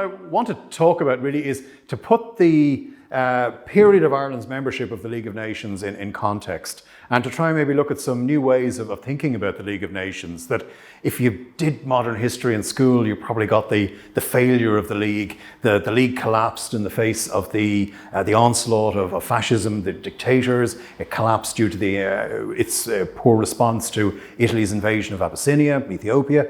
I want to talk about really is to put the period of Ireland's membership of the League of Nations in context, and to try and maybe look at some new ways of thinking about the League of Nations. That if you did modern history in school, you probably got the failure of the League. The League collapsed in the face of the onslaught of fascism, the dictators. It collapsed due to its poor response to Italy's invasion of Abyssinia, Ethiopia.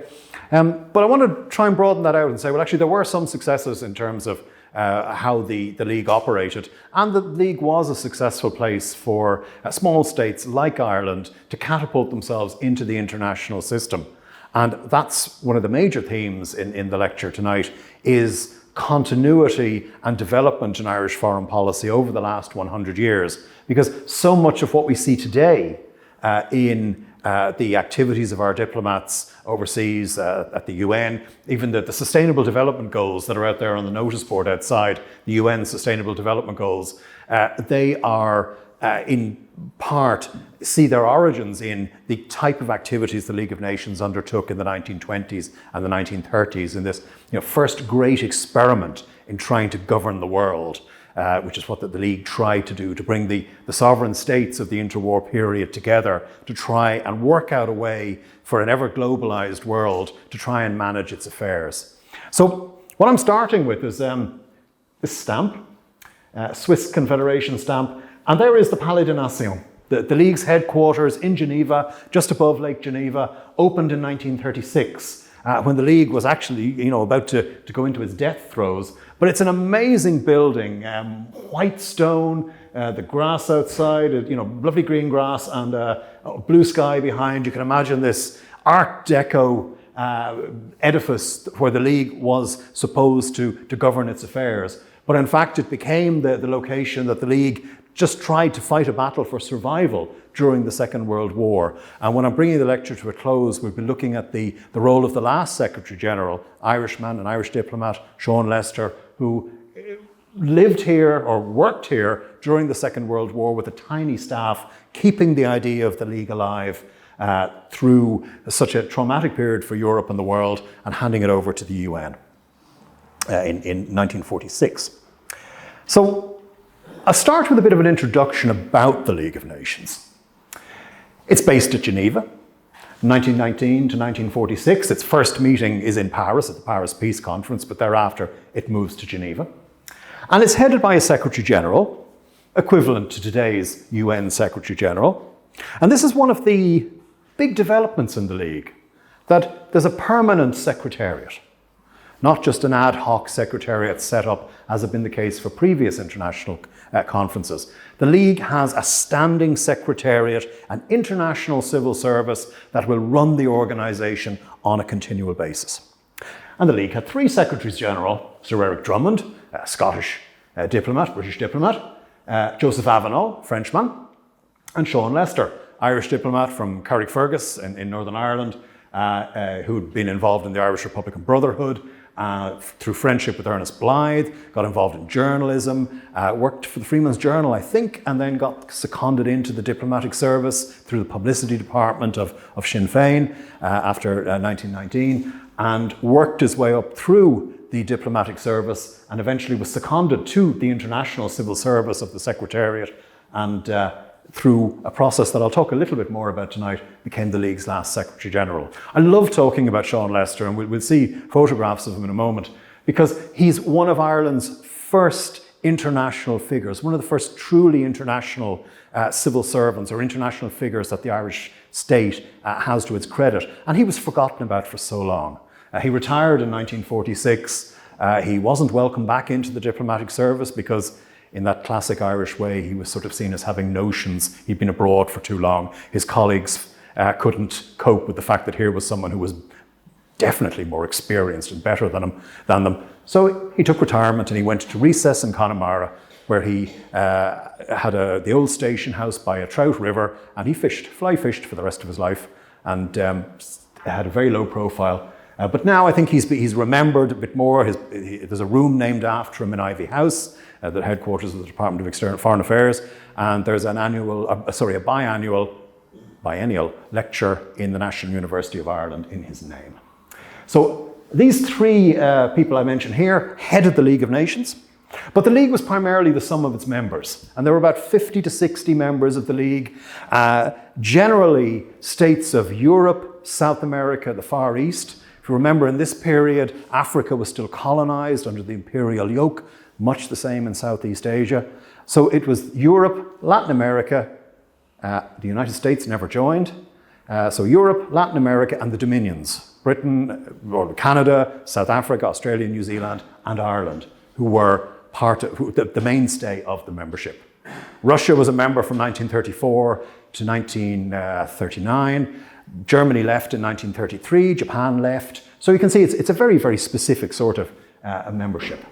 But I want to try and broaden that out and say, well, actually, there were some successes in terms of how the League operated, and the League was a successful place for small states like Ireland to catapult themselves into the international system. And that's one of the major themes in the lecture tonight, is continuity and development in Irish foreign policy over the last 100 years. Because so much of what we see today in the activities of our diplomats overseas at the UN, even the Sustainable Development Goals that are out there on the notice board outside, the UN Sustainable Development Goals, they are in part see their origins in the type of activities the League of Nations undertook in the 1920s and the 1930s, in this first great experiment in trying to govern the world. Which is what the League tried to do, to bring the sovereign states of the interwar period together to try and work out a way for an ever globalized world to try and manage its affairs. So what I'm starting with is this stamp, Swiss Confederation stamp, and there is the Palais des Nations, the League's headquarters in Geneva, just above Lake Geneva, opened in 1936. When the League was actually, about to go into its death throes. But it's an amazing building, white stone, the grass outside, lovely green grass, and blue sky behind. You can imagine this Art Deco edifice where the League was supposed to govern its affairs. But in fact, it became the location that the League just tried to fight a battle for survival during the Second World War. And when I'm bringing the lecture to a close, we'll be looking at the role of the last Secretary General, Irishman, an Irish diplomat, Sean Lester, who lived here or worked here during the Second World War with a tiny staff, keeping the idea of the League alive through such a traumatic period for Europe and the world, and handing it over to the UN in 1946. So I'll start with a bit of an introduction about the League of Nations. It's based at Geneva, 1919 to 1946. Its first meeting is in Paris at the Paris Peace Conference, but thereafter it moves to Geneva. And it's headed by a Secretary General, equivalent to today's UN Secretary General. And this is one of the big developments in the League, that there's a permanent secretariat, not just an ad hoc secretariat set up as had been the case for previous international conferences. The League has a standing secretariat, an international civil service that will run the organisation on a continual basis. And the League had three Secretaries General: Sir Eric Drummond, a Scottish diplomat, British diplomat, Joseph Avenel, Frenchman, and Sean Lester, Irish diplomat from Carrickfergus in Northern Ireland, who'd been involved in the Irish Republican Brotherhood, through friendship with Ernest Blythe, got involved in journalism, worked for the Freeman's Journal, I think, and then got seconded into the diplomatic service through the publicity department of Sinn Féin after 1919, and worked his way up through the diplomatic service and eventually was seconded to the international civil service of the Secretariat, and through a process that I'll talk a little bit more about tonight, became the League's last Secretary General. I love talking about Sean Lester, and we'll see photographs of him in a moment, because he's one of Ireland's first international figures, one of the first truly international civil servants or international figures that the Irish state has to its credit. And he was forgotten about for so long. He retired in 1946. He wasn't welcomed back into the diplomatic service because, in that classic Irish way, he was sort of seen as having notions. He'd been abroad for too long. His colleagues couldn't cope with the fact that here was someone who was definitely more experienced and better than them. So he took retirement and he went to recess in Connemara, where he had the old station house by a trout river, and he fly fished for the rest of his life, and had a very low profile. But now I think he's remembered a bit more. There's a room named after him in Ivy House, the headquarters of the Department of Foreign Affairs, and there's a biennial lecture in the National University of Ireland in his name. So These three people I mentioned here headed the League of Nations, but the League was primarily the sum of its members, and there were about 50 to 60 members of the League, generally states of Europe, South America, the Far East. If you remember, in this period, Africa was still colonized under the imperial yoke, much the same in Southeast Asia. So it was Europe, Latin America, the United States never joined, so Europe, Latin America, and the Dominions, Britain, or Canada, South Africa, Australia, New Zealand, and Ireland, who were the mainstay of the membership. Russia was a member from 1934 to 1939. Germany left in 1933, Japan left. So you can see it's a very, very specific sort of membership.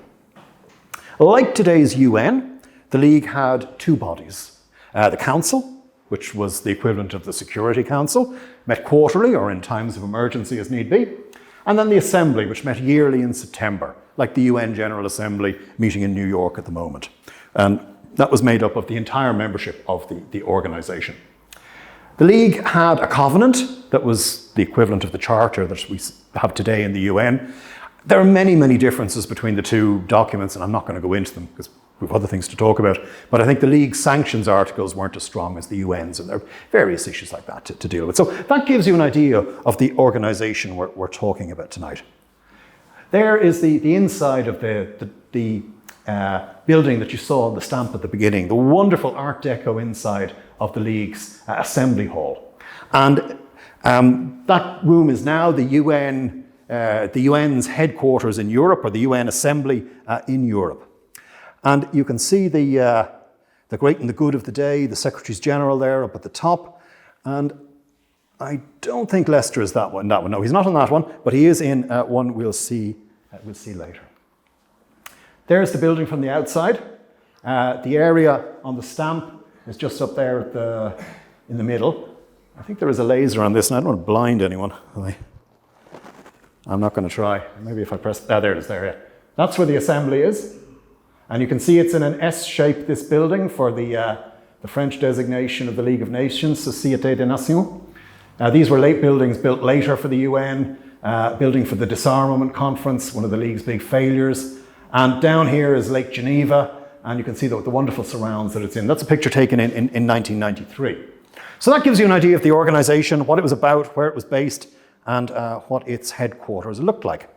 Like today's UN, the League had two bodies. The Council, which was the equivalent of the Security Council, met quarterly or in times of emergency as need be. And then the Assembly, which met yearly in September, like the UN General Assembly meeting in New York at the moment. And that was made up of the entire membership of the organisation. The League had a covenant that was the equivalent of the charter that we have today in the UN. There are many, many differences between the two documents, and I'm not going to go into them because we have other things to talk about. But I think the League's sanctions articles weren't as strong as the UN's, and there are various issues like that to deal with. So that gives you an idea of the organisation we're talking about tonight. There is the inside of the building that you saw on the stamp at the beginning, the wonderful Art Deco inside of the League's Assembly Hall. And that room is now the UN's headquarters in Europe, or the UN Assembly in Europe. And you can see the great and the good of the day, the Secretaries General there up at the top. And I don't think Lester is that one. No, he's not on that one, but he is in one we'll see later. There's the building from the outside. The area on the stamp is just up there in the middle. I think there is a laser on this, and I don't want to blind anyone. I'm not going to try. Maybe if I press, there it is there, yeah. That's where the Assembly is. And you can see it's in an S shape, this building, for the French designation of the League of Nations, Société des Nations. These were late buildings built later for the UN, building for the Disarmament Conference, one of the League's big failures. And down here is Lake Geneva, and you can see the wonderful surrounds that it's in. That's a picture taken in 1993. So that gives you an idea of the organisation, what it was about, where it was based, and what its headquarters looked like.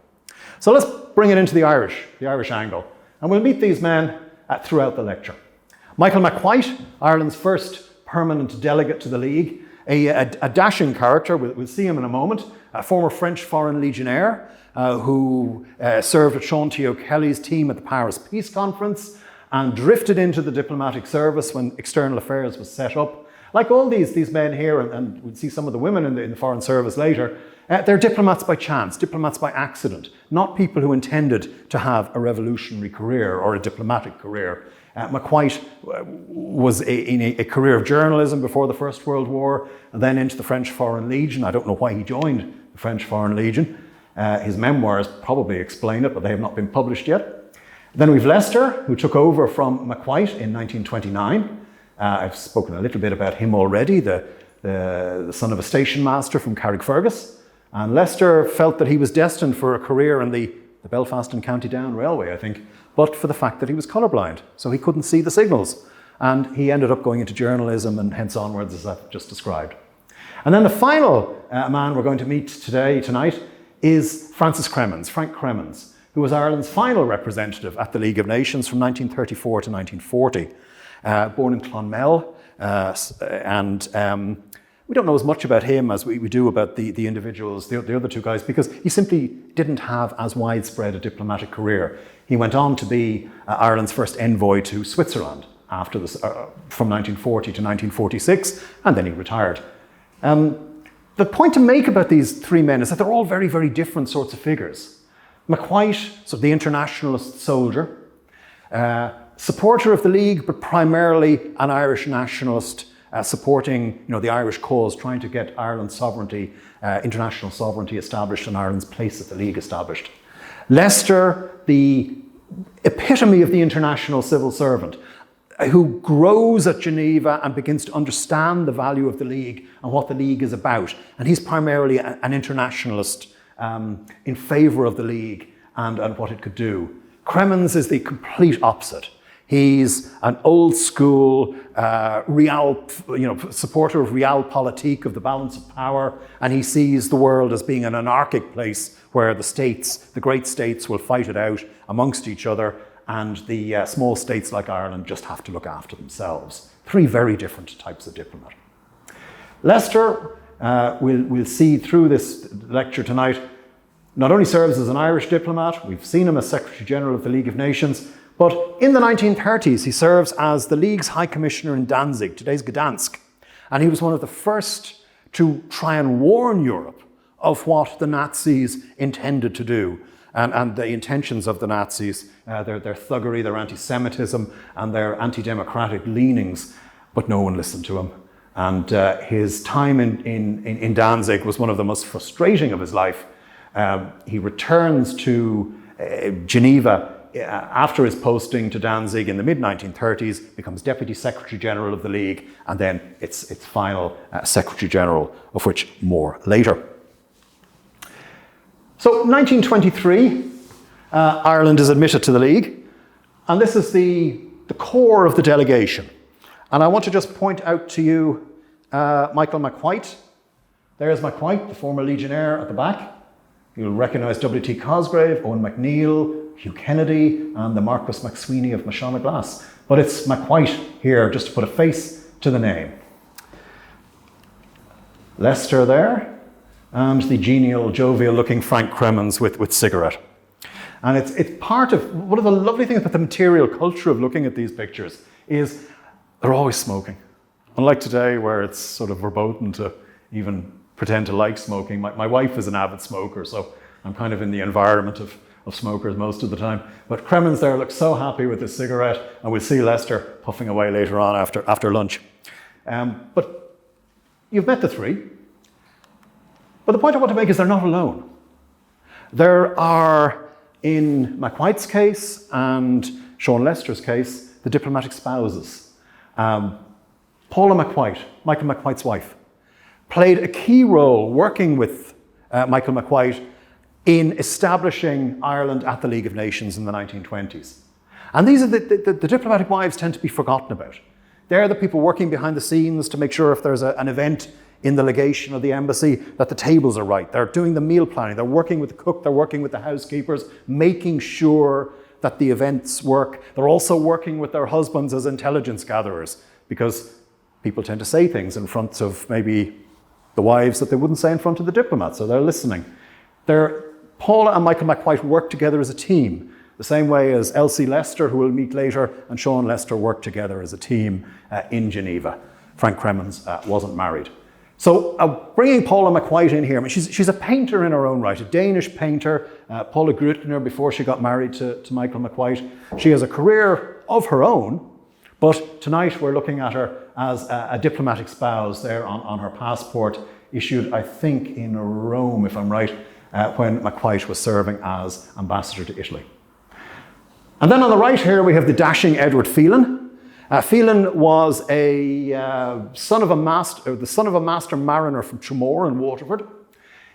So let's bring it into the Irish angle. And we'll meet these men throughout the lecture. Michael McWhite, Ireland's first permanent delegate to the League, a dashing character, we'll see him in a moment, a former French Foreign Legionnaire who served with Sean T. O'Kelly's team at the Paris Peace Conference and drifted into the diplomatic service when External Affairs was set up. Like all these men here, and we'll see some of the women in the Foreign Service later, they're diplomats by chance, diplomats by accident, not people who intended to have a revolutionary career or a diplomatic career. McWhite was in a career of journalism before the First World War, and then into the French Foreign Legion. I don't know why he joined the French Foreign Legion. His memoirs probably explain it, but they have not been published yet. Then we've Lester, who took over from McWhite in 1929. I've spoken a little bit about him already, the son of a station master from Carrickfergus. And Lester felt that he was destined for a career in the Belfast and County Down Railway, I think, but for the fact that he was colourblind, so he couldn't see the signals. And he ended up going into journalism and hence onwards, as I've just described. And then the final man we're going to meet tonight, is Frank Cremens, who was Ireland's final representative at the League of Nations from 1934 to 1940. Born in Clonmel, and we don't know as much about him as we do about the individuals, the other two guys, because he simply didn't have as widespread a diplomatic career. He went on to be Ireland's first envoy to Switzerland after from 1940 to 1946, and then he retired. The point to make about these three men is that they're all very, very different sorts of figures. McWhite, so the internationalist soldier, supporter of the League, but primarily an Irish nationalist, supporting the Irish cause, trying to get Ireland's sovereignty, international sovereignty established and Ireland's place at the League established. Lester, the epitome of the international civil servant, who grows at Geneva and begins to understand the value of the League and what the League is about. And he's primarily an internationalist in favour of the League and what it could do. Cremens is the complete opposite. He's an old school supporter of realpolitik, of the balance of power, and he sees the world as being an anarchic place where the states, the great states, will fight it out amongst each other, and the small states like Ireland just have to look after themselves. Three very different types of diplomat. Leicester, we'll see through this lecture tonight, not only serves as an Irish diplomat, we've seen him as Secretary General of the League of Nations, but in the 1930s, he serves as the League's High Commissioner in Danzig, today's Gdansk. And he was one of the first to try and warn Europe of what the Nazis intended to do and the intentions of the Nazis, their thuggery, their anti-Semitism, and their anti-democratic leanings. But no one listened to him. And his time in Danzig was one of the most frustrating of his life. He returns to Geneva after his posting to Danzig in the mid-1930s, becomes Deputy Secretary General of the League, and then its final Secretary General, of which more later. So 1923, Ireland is admitted to the League, and this is the core of the delegation. And I want to just point out to you Michael McWhite. There's McWhite, the former Legionnaire at the back. You'll recognise W.T. Cosgrave, Owen MacNeill, Hugh Kennedy, and the Marquis McSweeney of Mashonaglass. But it's McWhite here, just to put a face to the name. Leicester there, and the genial, jovial-looking Frank Cremens with cigarette. And it's part of, one of the lovely things about the material culture of looking at these pictures is they're always smoking. Unlike today, where it's sort of verboten to even pretend to like smoking. My wife is an avid smoker, so I'm kind of in the environment of smokers most of the time. But Cremens there looks so happy with his cigarette, and we'll see Leicester puffing away later on after lunch. But you've met the three. But the point I want to make is they're not alone. There are, in McWhite's case and Sean Leicester's case, the diplomatic spouses. Paula McWhite, Michael McWhite's wife, played a key role working with Michael McWhite in establishing Ireland at the League of Nations in the 1920s. And these are the diplomatic wives tend to be forgotten about. They're the people working behind the scenes to make sure if there's an event in the legation or the embassy that the tables are right. They're doing the meal planning. They're working with the cook. They're working with the housekeepers, making sure that the events work. They're also working with their husbands as intelligence gatherers, because people tend to say things in front of maybe the wives that they wouldn't say in front of the diplomats, so they're listening. Paula and Michael McWhite work together as a team, the same way as Elsie Leicester, who we'll meet later, and Sean Leicester worked together as a team in Geneva. Frank Cremens wasn't married. So bringing Paula McWhite in here, I mean, she's a painter in her own right, a Danish painter. Paula Grüttner, before she got married to Michael McWhite. She has a career of her own, but tonight we're looking at her as a diplomatic spouse there on her passport, issued, I think, in Rome, if I'm right, when McWhite was serving as ambassador to Italy. And then on the right here, we have the dashing Edward Phelan. Phelan was the son of a master mariner from Tremore in Waterford.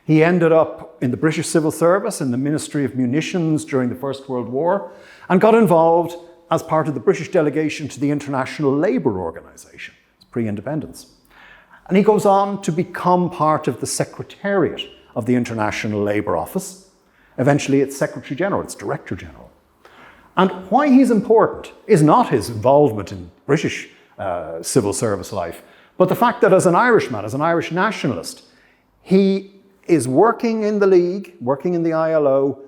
He ended up in the British Civil Service in the Ministry of Munitions during the First World War and got involved as part of the British delegation to the International Labour Organization. It's pre-independence. And he goes on to become part of the Secretariat of the International Labour Office. Eventually it's Secretary General, it's Director General. And why he's important is not his involvement in British civil service life, but the fact that as an Irishman, as an Irish nationalist, he is working in the League, working in the ILO.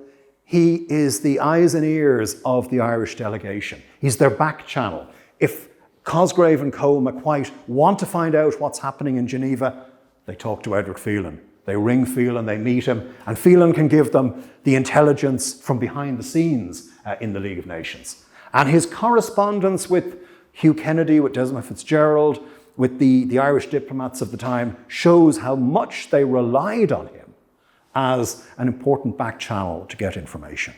He is the eyes and ears of the Irish delegation. He's their back channel. If Cosgrave and Co. McWhite want to find out what's happening in Geneva, they talk to Edward Phelan. They ring Phelan, they meet him, and Phelan can give them the intelligence from behind the scenes in the League of Nations. And his correspondence with Hugh Kennedy, with Desmond Fitzgerald, with the Irish diplomats of the time, shows how much they relied on him as an important back channel to get information.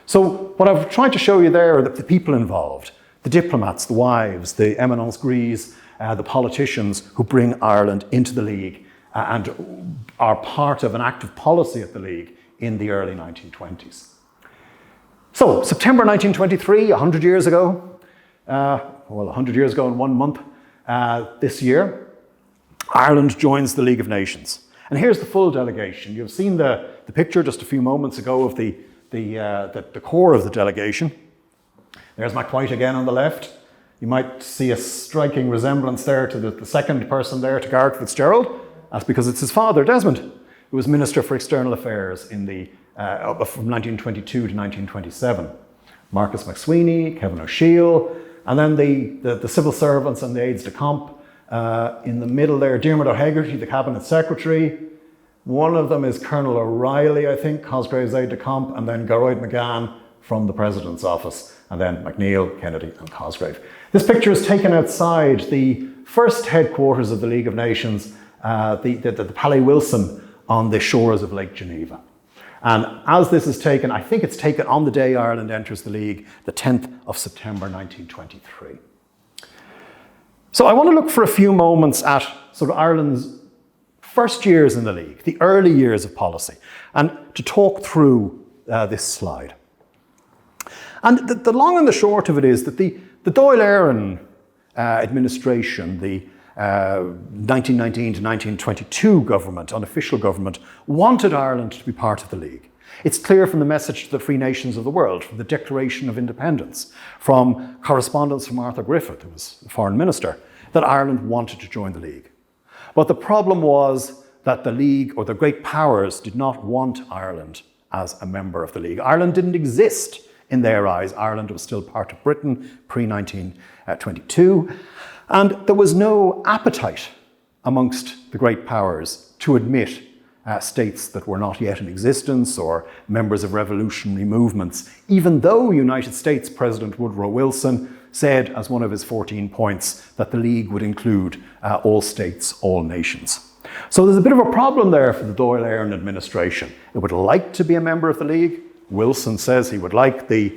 So what I've tried to show you there are the people involved, the diplomats, the wives, the eminence grise, the politicians who bring Ireland into the League and are part of an active policy at the League in the early 1920s. So, September 1923, 100 years ago, 100 years ago in 1 month this year, Ireland joins the League of Nations. And here's the full delegation. You've seen the picture just a few moments ago of the core of the delegation. There's MacWhite again on the left. You might see a striking resemblance there to the second person there, to Garret Fitzgerald. That's because it's his father, Desmond, who was Minister for External Affairs in from 1922 to 1927. Marcus McSweeney, Cavan O'Shiel, and then the civil servants and the aides de camp. In the middle there, Diarmuid O'Hegarty, the Cabinet Secretary. One of them is Colonel O'Reilly, I think, Cosgrave's aide de camp, and then Geroid McGann from the President's office, and then McNeill, Kennedy, and Cosgrave. This picture is taken outside the first headquarters of the League of Nations, the Palais Wilson, on the shores of Lake Geneva. And as this is taken, I think it's taken on the day Ireland enters the League, the 10th of September 1923. So I want to look for a few moments at sort of Ireland's first years in the League, the early years of policy, and to talk through this slide. And the long and the short of it is that the Dáil Éireann administration, the 1919 to 1922 government, unofficial government, wanted Ireland to be part of the League. It's clear from the message to the free nations of the world, from the Declaration of Independence, from correspondence from Arthur Griffith, who was the foreign minister, that Ireland wanted to join the League. But the problem was that the League, or the great powers, did not want Ireland as a member of the League. Ireland didn't exist in their eyes. Ireland was still part of Britain pre-1922. And there was no appetite amongst the great powers to admit states that were not yet in existence or members of revolutionary movements, even though United States President Woodrow Wilson said as one of his 14 points that the League would include all states, all nations. So there's a bit of a problem there for the Dáil Éireann administration. It would like to be a member of the League. Wilson says he would like the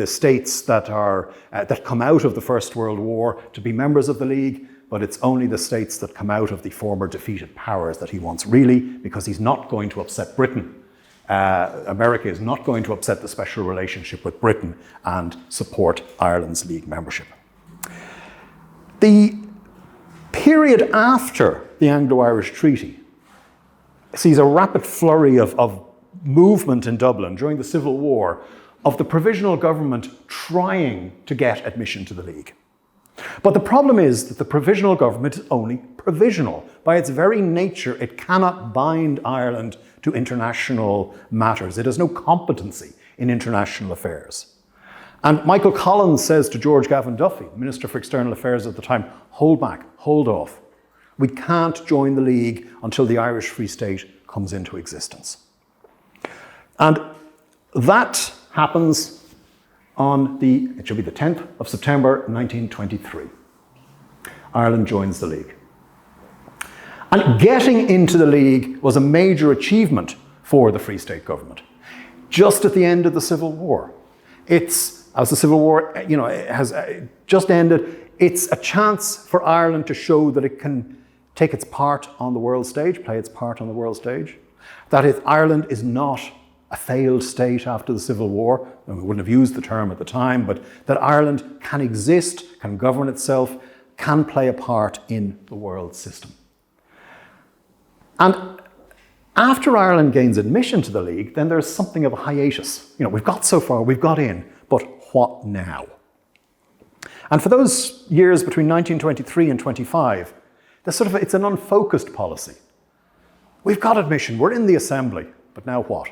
states that come out of the First World War to be members of the League, but it's only the states that come out of the former defeated powers that he wants, really, because he's not going to upset Britain. America is not going to upset the special relationship with Britain and support Ireland's League membership. The period after the Anglo-Irish Treaty sees a rapid flurry of movement in Dublin during the Civil War of the provisional government trying to get admission to the League. But the problem is that the provisional government is only provisional. By its very nature, it cannot bind Ireland to international matters. It has no competency in international affairs. And Michael Collins says to George Gavan Duffy, Minister for External Affairs at the time, hold back, hold off. We can't join the League until the Irish Free State comes into existence. And that happens on it should be the 10th of September 1923. Ireland joins the League. And getting into the League was a major achievement for the Free State government. Just at the end of the Civil War. As the Civil War has just ended, it's a chance for Ireland to show that it can take its part on the world stage, play its part on the world stage. That Ireland is not a failed state after the Civil War, and we wouldn't have used the term at the time, but that Ireland can exist, can govern itself, can play a part in the world system. And after Ireland gains admission to the League, then there's something of a hiatus. We've got so far, we've got in, but what now? And for those years between 1923 and 25, it's an unfocused policy. We've got admission, we're in the Assembly, but now what?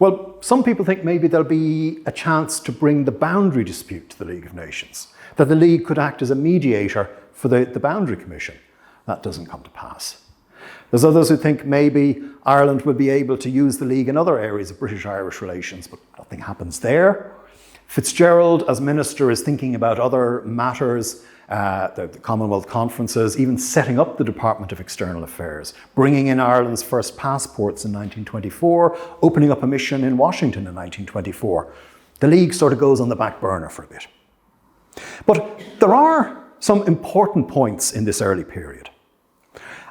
Well, some people think maybe there'll be a chance to bring the boundary dispute to the League of Nations, that the League could act as a mediator for the Boundary Commission. That doesn't come to pass. There's others who think maybe Ireland will be able to use the League in other areas of British-Irish relations, but nothing happens there. Fitzgerald, as minister, is thinking about other matters, the Commonwealth conferences, even setting up the Department of External Affairs, bringing in Ireland's first passports in 1924, opening up a mission in Washington in 1924. The League sort of goes on the back burner for a bit. But there are some important points in this early period.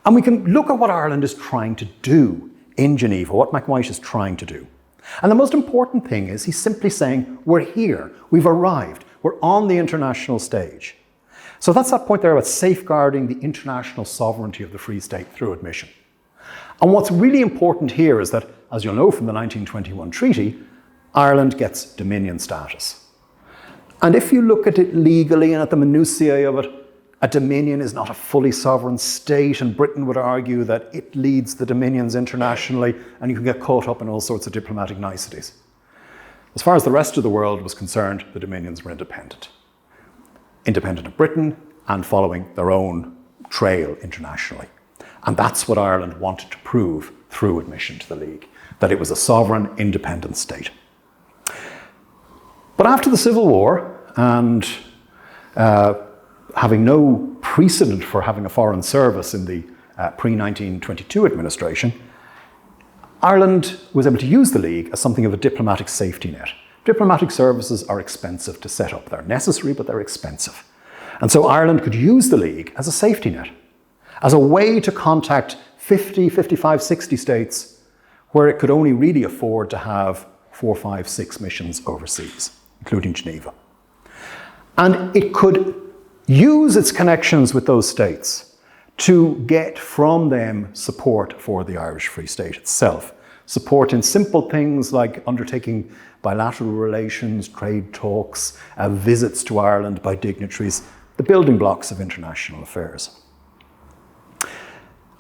And we can look at what Ireland is trying to do in Geneva, what McWhite is trying to do. And the most important thing is he's simply saying, we're here, we've arrived, we're on the international stage. So that's that point there about safeguarding the international sovereignty of the Free State through admission. And what's really important here is that, as you'll know from the 1921 treaty, Ireland gets dominion status. And if you look at it legally and at the minutiae of it, a dominion is not a fully sovereign state, and Britain would argue that it leads the dominions internationally, and you can get caught up in all sorts of diplomatic niceties. As far as the rest of the world was concerned, the dominions were independent. Independent of Britain and following their own trail internationally. And that's what Ireland wanted to prove through admission to the League, that it was a sovereign, independent state. But after the Civil War, and having no precedent for having a foreign service in the pre-1922 administration, Ireland was able to use the League as something of a diplomatic safety net. Diplomatic services are expensive to set up. They're necessary, but they're expensive. And so Ireland could use the League as a safety net, as a way to contact 50, 55, 60 states where it could only really afford to have 4, 5, 6 missions overseas, including Geneva. And it could use its connections with those states to get from them support for the Irish Free State itself. Support in simple things like undertaking bilateral relations, trade talks, visits to Ireland by dignitaries, the building blocks of international affairs.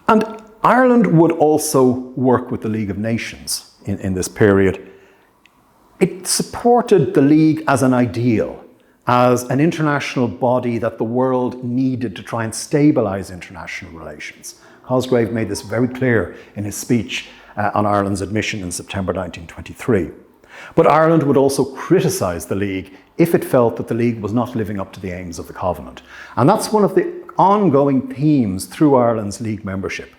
And Ireland would also work with the League of Nations in this period. It supported the League as an ideal, as an international body that the world needed to try and stabilise international relations. Cosgrave made this very clear in his speech on Ireland's admission in September 1923. But Ireland would also criticise the League if it felt that the League was not living up to the aims of the Covenant. And that's one of the ongoing themes through Ireland's League membership.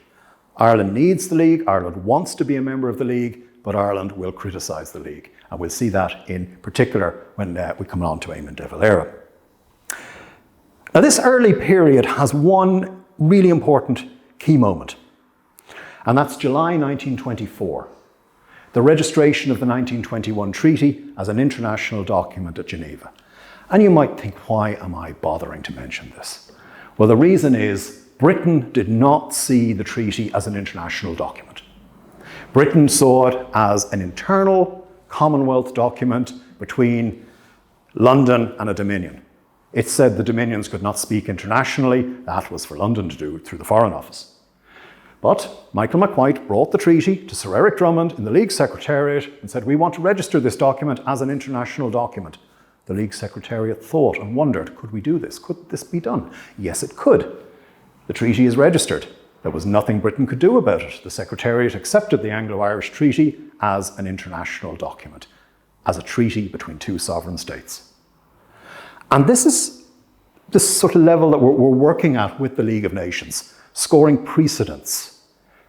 Ireland needs the League, Ireland wants to be a member of the League, but Ireland will criticise the League. And we'll see that in particular when we come on to Eamon de Valera. Now, this early period has one really important key moment, and that's July 1924, the registration of the 1921 treaty as an international document at Geneva. And you might think, why am I bothering to mention this? Well, the reason is Britain did not see the treaty as an international document. Britain saw it as an internal Commonwealth document between London and a dominion. It said the dominions could not speak internationally. That was for London to do through the Foreign Office. But Michael McWhite brought the treaty to Sir Eric Drummond in the League Secretariat and said, we want to register this document as an international document. The League Secretariat thought and wondered, could we do this? Could this be done? Yes, it could. The treaty is registered. There was nothing Britain could do about it. The Secretariat accepted the Anglo-Irish Treaty as an international document, as a treaty between two sovereign states. And this is the sort of level that we're working at with the League of Nations, scoring precedents,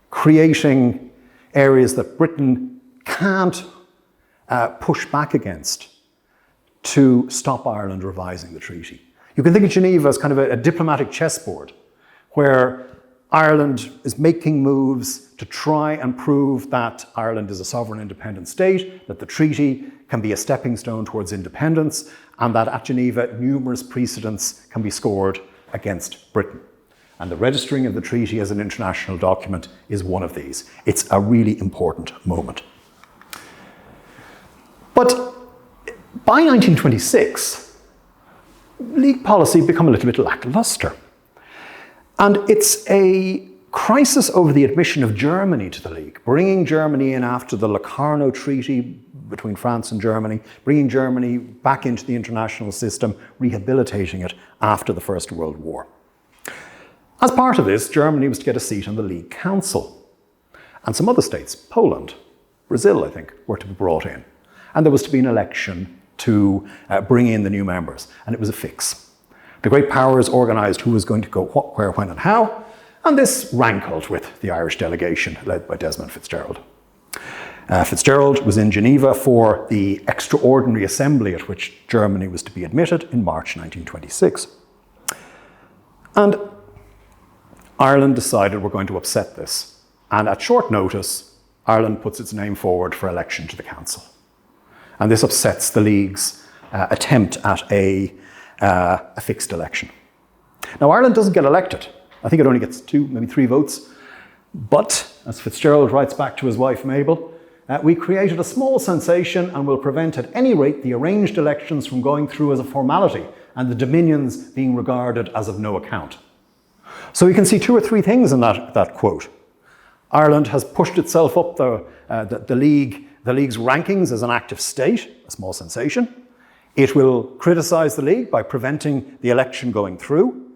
creating areas that Britain can't push back against to stop Ireland revising the treaty. You can think of Geneva as kind of a diplomatic chessboard where Ireland is making moves to try and prove that Ireland is a sovereign independent state, that the treaty can be a stepping stone towards independence, and that at Geneva numerous precedents can be scored against Britain. And the registering of the treaty as an international document is one of these. It's a really important moment. But by 1926, League policy had become a little bit lackluster. And it's a crisis over the admission of Germany to the League, bringing Germany in after the Locarno Treaty between France and Germany, bringing Germany back into the international system, rehabilitating it after the First World War. As part of this, Germany was to get a seat on the League Council. And some other states, Poland, Brazil, I think, were to be brought in. And there was to be an election to bring in the new members. And it was a fix. The great powers organised who was going to go what, where, when and how, and this rankled with the Irish delegation led by Desmond Fitzgerald. Fitzgerald was in Geneva for the extraordinary assembly at which Germany was to be admitted in March 1926. And Ireland decided we're going to upset this. And at short notice, Ireland puts its name forward for election to the council. And this upsets the League's attempt at a fixed election. Now, Ireland doesn't get elected. I think it only gets 2, maybe 3 votes. But, as Fitzgerald writes back to his wife Mabel, we created a small sensation and will prevent at any rate the arranged elections from going through as a formality and the dominions being regarded as of no account. So you can see 2 or 3 things in that quote. Ireland has pushed itself up the League's rankings as an active state, a small sensation. It will criticise the League by preventing the election going through.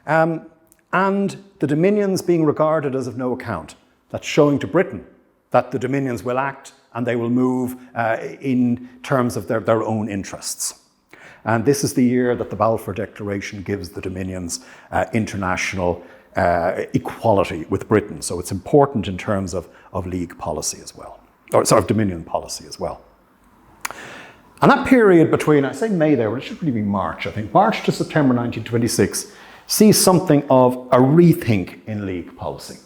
And the dominions being regarded as of no account. That's showing to Britain that the dominions will act and they will move in terms of their own interests. And this is the year that the Balfour Declaration gives the dominions international equality with Britain. So it's important in terms of League policy as well, or sort of dominion policy as well. And that period between, I say May there, but it should really be March, I think, March to September 1926, sees something of a rethink in League policy.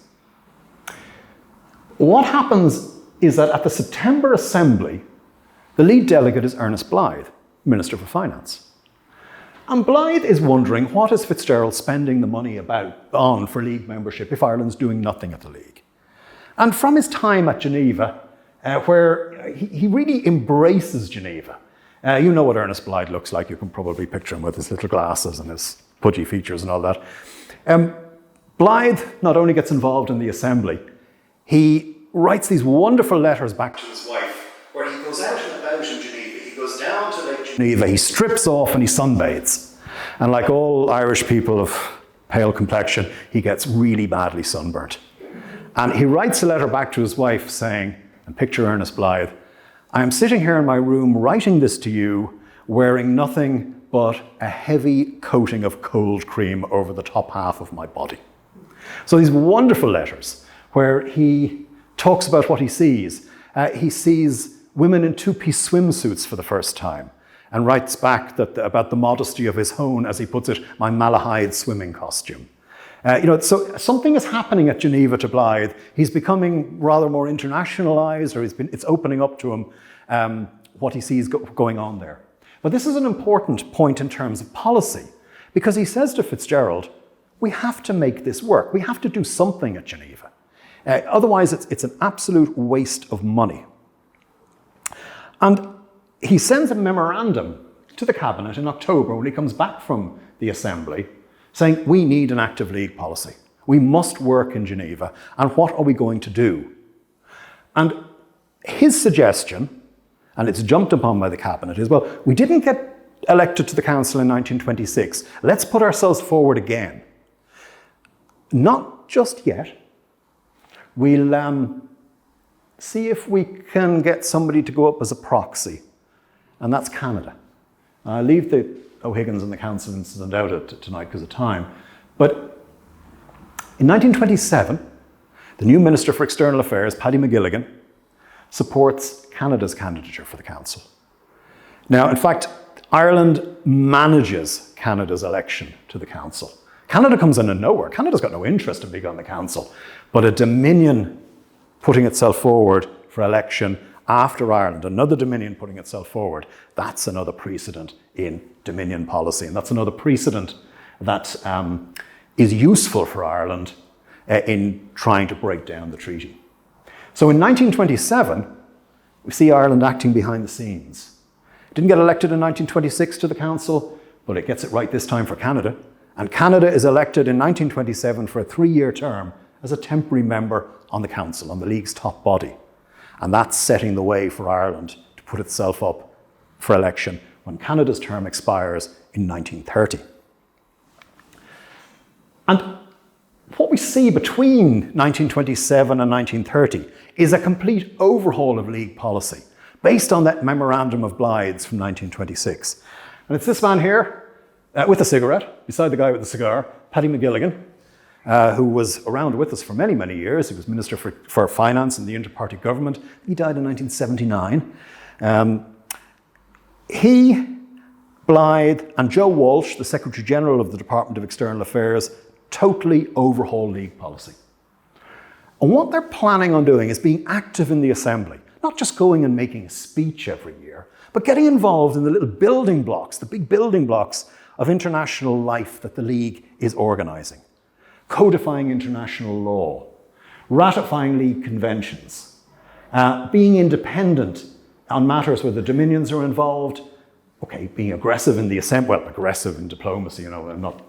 What happens is that at the September Assembly, the lead delegate is Ernest Blythe, Minister for Finance. And Blythe is wondering, what is Fitzgerald spending the money on for League membership if Ireland's doing nothing at the League? And from his time at Geneva, where he really embraces Geneva. You know what Ernest Blythe looks like. You can probably picture him with his little glasses and his pudgy features and all that. Blythe not only gets involved in the Assembly, he writes these wonderful letters back to his wife, where he goes out and about in Geneva. He goes down to Lake Geneva, he strips off and he sunbathes. And like all Irish people of pale complexion, he gets really badly sunburnt. And he writes a letter back to his wife saying, and picture Ernest Blythe, I am sitting here in my room writing this to you, wearing nothing but a heavy coating of cold cream over the top half of my body. So these wonderful letters where he talks about what he sees. He sees women in 2-piece swimsuits for the first time and writes back about the modesty of his own, as he puts it, my Malahide swimming costume. So something is happening at Geneva to Blythe. He's becoming rather more internationalized, or it's opening up to him what he sees going on there. But this is an important point in terms of policy, because he says to Fitzgerald, we have to make this work. We have to do something at Geneva. Otherwise, it's an absolute waste of money. And he sends a memorandum to the Cabinet in October when he comes back from the Assembly, saying we need an active League policy. We must work in Geneva, and what are we going to do? And his suggestion, and it's jumped upon by the Cabinet, is, well, we didn't get elected to the Council in 1926. Let's put ourselves forward again. Not just yet. We'll see if we can get somebody to go up as a proxy, and that's Canada. I'll leave the O'Higgins and the Council incident out tonight because of time. But in 1927, the new Minister for External Affairs, Paddy McGilligan, supports Canada's candidature for the Council. Now, in fact, Ireland manages Canada's election to the Council. Canada comes in and nowhere. Canada's got no interest in being on the Council. But a Dominion putting itself forward for election after Ireland, another Dominion putting itself forward, that's another precedent in Dominion policy. And that's another precedent that is useful for Ireland in trying to break down the treaty. So in 1927, we see Ireland acting behind the scenes. It didn't get elected in 1926 to the Council, but it gets it right this time for Canada. And Canada is elected in 1927 for a 3-year term as a temporary member on the Council, on the League's top body. And that's setting the way for Ireland to put itself up for election when Canada's term expires in 1930. And what we see between 1927 and 1930 is a complete overhaul of League policy based on that memorandum of Blythe's from 1926. And it's this man here with a cigarette, beside the guy with the cigar, Paddy McGilligan, who was around with us for many, many years. He was Minister for Finance in the inter-party government. He died in 1979. He, Blythe, and Joe Walsh, the Secretary General of the Department of External Affairs, totally overhaul League policy. And what they're planning on doing is being active in the Assembly, not just going and making a speech every year, but getting involved in the little building blocks, the big building blocks of international life that the League is organising. Codifying international law, ratifying League conventions, being independent on matters where the dominions are involved, okay, being aggressive in the Assembly, well, aggressive in diplomacy, and not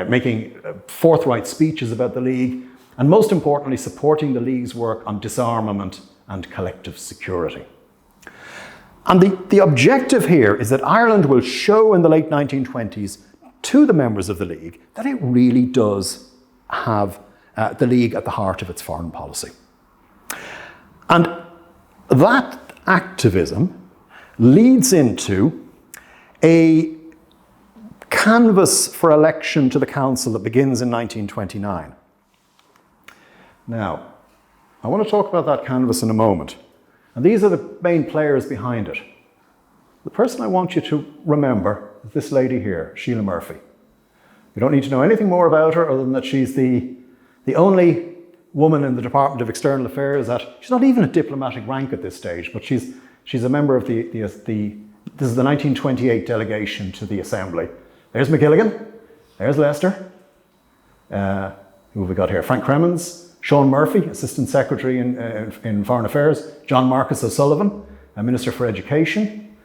making forthright speeches about the League, and most importantly, supporting the League's work on disarmament and collective security. And the objective here is that Ireland will show in the late 1920s to the members of the League that it really does have the League at the heart of its foreign policy. And that activism leads into a canvass for election to the council that begins in 1929. Now, I want to talk about that canvass in a moment. And these are the main players behind it. The person I want you to remember is this lady here, Sheila Murphy. You don't need to know anything more about her other than that she's the only woman in the Department of External Affairs she's not even a diplomatic rank at this stage, but she's a member of this is the 1928 delegation to the Assembly. There's McGilligan, there's Lester, who have we got here? Frank Cremens, Sean Murphy, Assistant Secretary in Foreign Affairs, John Marcus O'Sullivan, Minister for Education,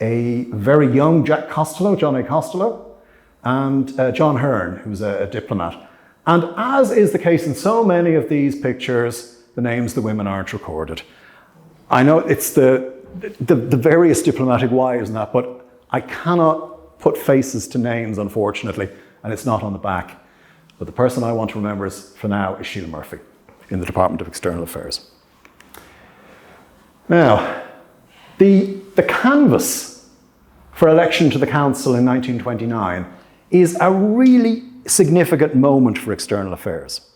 a very young John A. Costello, and John Hearn, who's a diplomat. And as is the case in so many of these pictures, the names of the women aren't recorded. I know it's the various diplomatic wives and that, but I cannot put faces to names, unfortunately, and it's not on the back. But the person I want to remember for now is Sheila Murphy in the Department of External Affairs. Now, the canvass for election to the council in 1929 is a really significant moment for external affairs.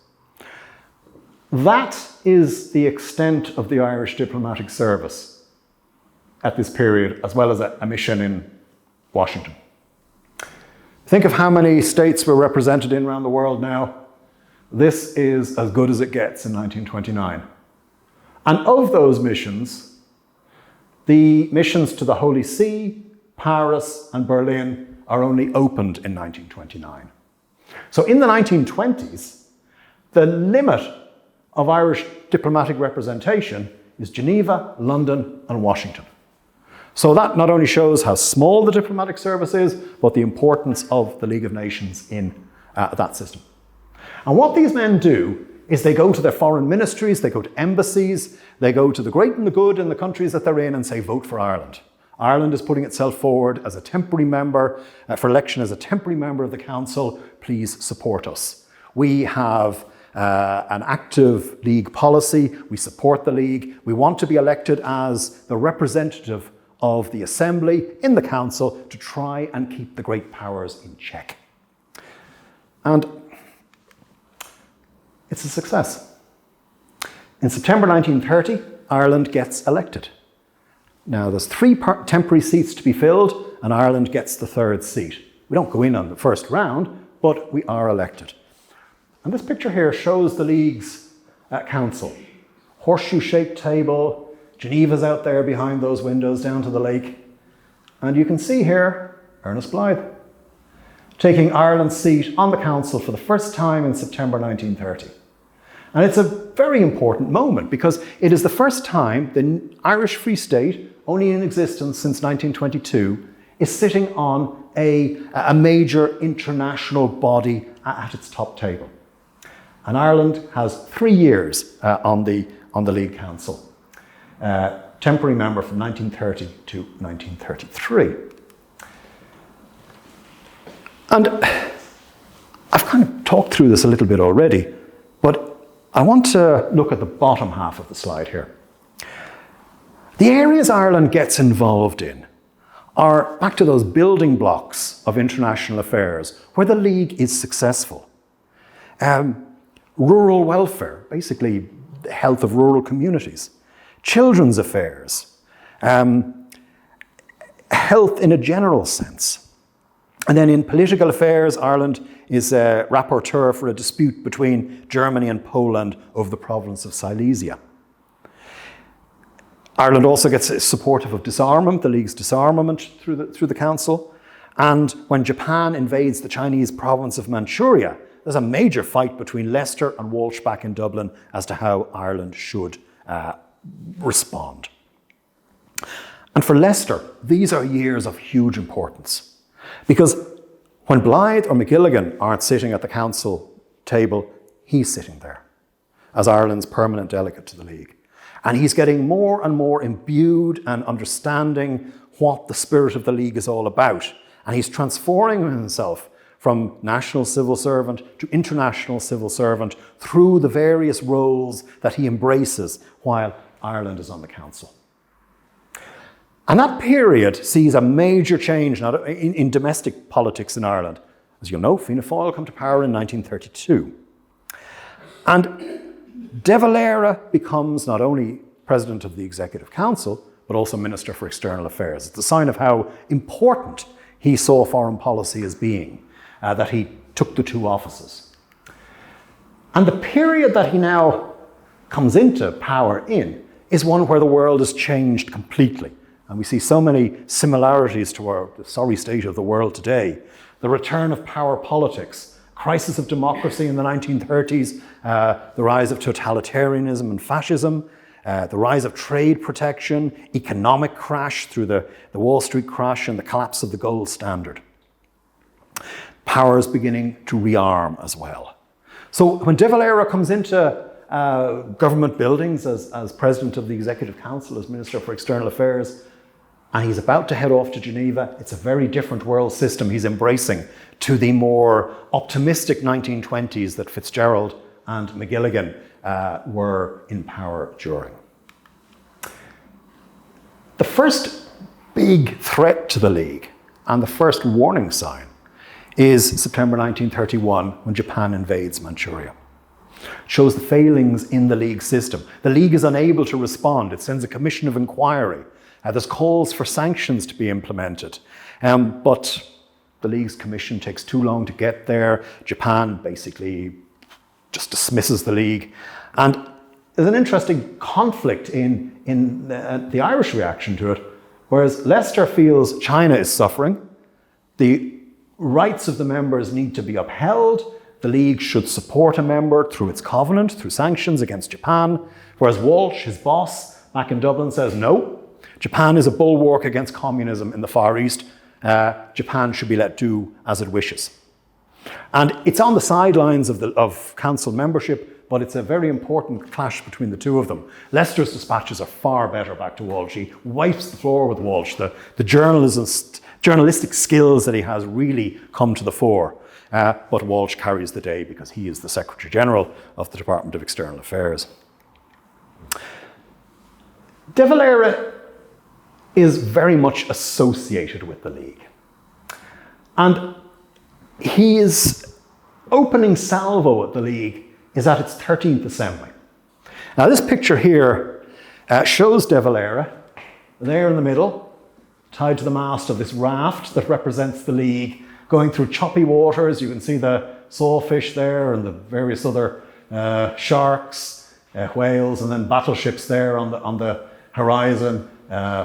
That is the extent of the Irish diplomatic service at this period, as well as a mission in Washington. Think of how many states we're represented in around the world now. This is as good as it gets in 1929. And of those missions, the missions to the Holy See, Paris, and Berlin are only opened in 1929. So in the 1920s, the limit of Irish diplomatic representation is Geneva, London, and Washington. So that not only shows how small the diplomatic service is, but the importance of the League of Nations in that system. And what these men do is they go to their foreign ministries, they go to embassies, they go to the great and the good in the countries that they're in and say, vote for Ireland. Ireland is putting itself forward as a temporary member, for election as a temporary member of the Council. Please support us. We have an active League policy. We support the League. We want to be elected as the representative of the Assembly in the Council to try and keep the great powers in check. And it's a success. In September 1930, Ireland gets elected. Now, there's 3 temporary seats to be filled, and Ireland gets the 3rd seat. We don't go in on the first round, but we are elected. And this picture here shows the League's council. Horseshoe-shaped table, Geneva's out there behind those windows down to the lake. And you can see here Ernest Blythe taking Ireland's seat on the council for the first time in September 1930. And it's a very important moment because it is the first time the Irish Free State, only in existence since 1922, is sitting on a major international body at its top table. And Ireland has 3 years on the League Council. Temporary member from 1930 to 1933. And I've kind of talked through this a little bit already, but I want to look at the bottom half of the slide here. The areas Ireland gets involved in are back to those building blocks of international affairs where the League is successful. Rural welfare, basically the health of rural communities. Children's affairs, health in a general sense, And then in political affairs, Ireland is a rapporteur for a dispute between Germany and Poland over the province of Silesia. Ireland also gets supportive of disarmament, the League's disarmament through the council. And when Japan invades the Chinese province of Manchuria, there's a major fight between Leicester and Walsh back in Dublin as to how Ireland should respond. And for Leicester, these are years of huge importance. Because when Blythe or McGilligan aren't sitting at the council table, he's sitting there as Ireland's permanent delegate to the League. And he's getting more and more imbued and understanding what the spirit of the League is all about. And he's transforming himself from national civil servant to international civil servant through the various roles that he embraces while Ireland is on the council. And that period sees a major change in domestic politics in Ireland. As you'll know, Fianna Fáil come to power in 1932. And De Valera becomes not only President of the Executive Council, but also Minister for External Affairs. It's a sign of how important he saw foreign policy as being, that he took the two offices. And the period that he now comes into power in is one where the world has changed completely. And we see so many similarities to the sorry state of the world today. The return of power politics, crisis of democracy in the 1930s, the rise of totalitarianism and fascism, the rise of trade protection, economic crash through the Wall Street crash and the collapse of the gold standard. Power is beginning to rearm as well. So when De Valera comes into government buildings as President of the Executive Council, as Minister for External Affairs, and he's about to head off to Geneva, it's a very different world system he's embracing to the more optimistic 1920s that Fitzgerald and McGilligan were in power during. The first big threat to the League and the first warning sign is September 1931 when Japan invades Manchuria. It shows the failings in the League system. The League is unable to respond. It sends a commission of inquiry. There's calls for sanctions to be implemented. But the League's commission takes too long to get there. Japan basically just dismisses the League. And there's an interesting conflict in the Irish reaction to it. Whereas Leicester feels China is suffering, the rights of the members need to be upheld, the League should support a member through its covenant, through sanctions against Japan, whereas Walsh, his boss back in Dublin, says no, Japan is a bulwark against communism in the Far East. Japan should be let do as it wishes. And it's on the sidelines of council membership, but it's a very important clash between the two of them. Leicester's dispatches are far better back to Walsh. He wipes the floor with Walsh. The journalistic skills that he has really come to the fore. But Walsh carries the day because he is the Secretary General of the Department of External Affairs. De Valera is very much associated with the League. And his opening salvo at the League is at its 13th Assembly. Now this picture here shows De Valera there in the middle, tied to the mast of this raft that represents the League, going through choppy waters. You can see the sawfish there and the various other sharks, whales, and then battleships there on the horizon.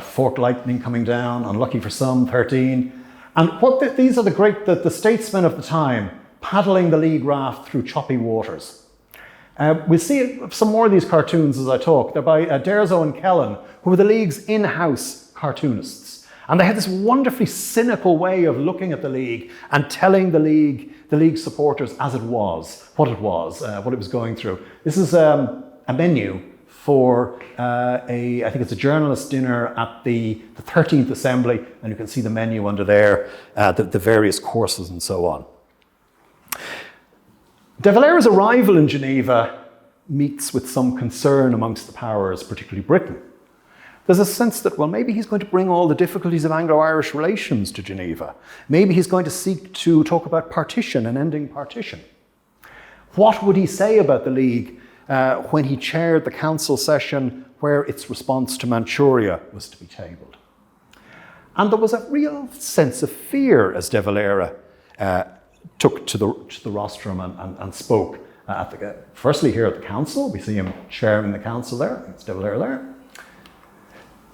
Fork lightning coming down, unlucky for some, 13. And these are the statesmen of the time paddling the League raft through choppy waters. We'll see some more of these cartoons as I talk. They're by Derzo and Kellen, who were the League's in-house cartoonists. And they had this wonderfully cynical way of looking at the League and telling the League supporters as it was, what it was going through. This is a menu for I think it's a journalist dinner at the 13th Assembly, and you can see the menu under there, the various courses and so on. De Valera's arrival in Geneva meets with some concern amongst the powers, particularly Britain. There's a sense that, well, maybe he's going to bring all the difficulties of Anglo-Irish relations to Geneva. Maybe he's going to seek to talk about partition and ending partition. What would he say about the League when he chaired the council session where its response to Manchuria was to be tabled? And there was a real sense of fear as De Valera took to the rostrum and spoke. Firstly here at the council, we see him chairing the council there, it's De Valera there.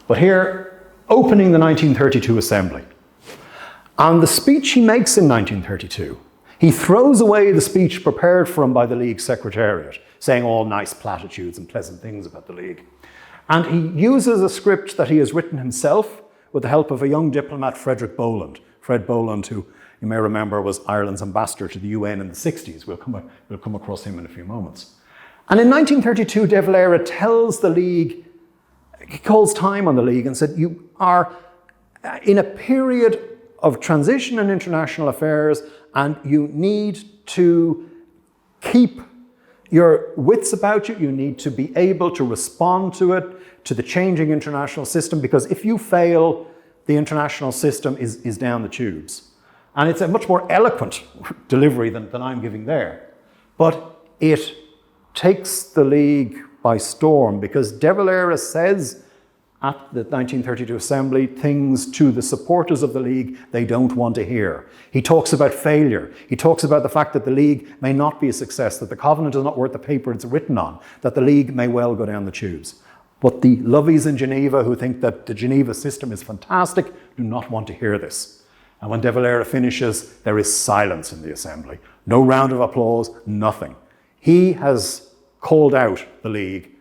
But here, opening the 1932 assembly. And the speech he makes in 1932, he throws away the speech prepared for him by the League Secretariat, saying all nice platitudes and pleasant things about the League. And he uses a script that he has written himself with the help of a young diplomat, Frederick Boland. Fred Boland, who you may remember was Ireland's ambassador to the UN in the 60s. We'll come across him in a few moments. And in 1932, De Valera tells the League, he calls time on the League and said, you are in a period of transition in international affairs and you need to keep your wits about you. You need to be able to respond to it, to the changing international system, because if you fail, the international system is down the tubes. And it's a much more eloquent delivery than I'm giving there. But it takes the League by storm, because De Valera says at the 1932 Assembly things to the supporters of the League they don't want to hear. He talks about failure. He talks about the fact that the League may not be a success, that the Covenant is not worth the paper it's written on, that the League may well go down the tubes. But the lovies in Geneva who think that the Geneva system is fantastic do not want to hear this. And when De Valera finishes, there is silence in the Assembly. No round of applause, nothing. He has called out the League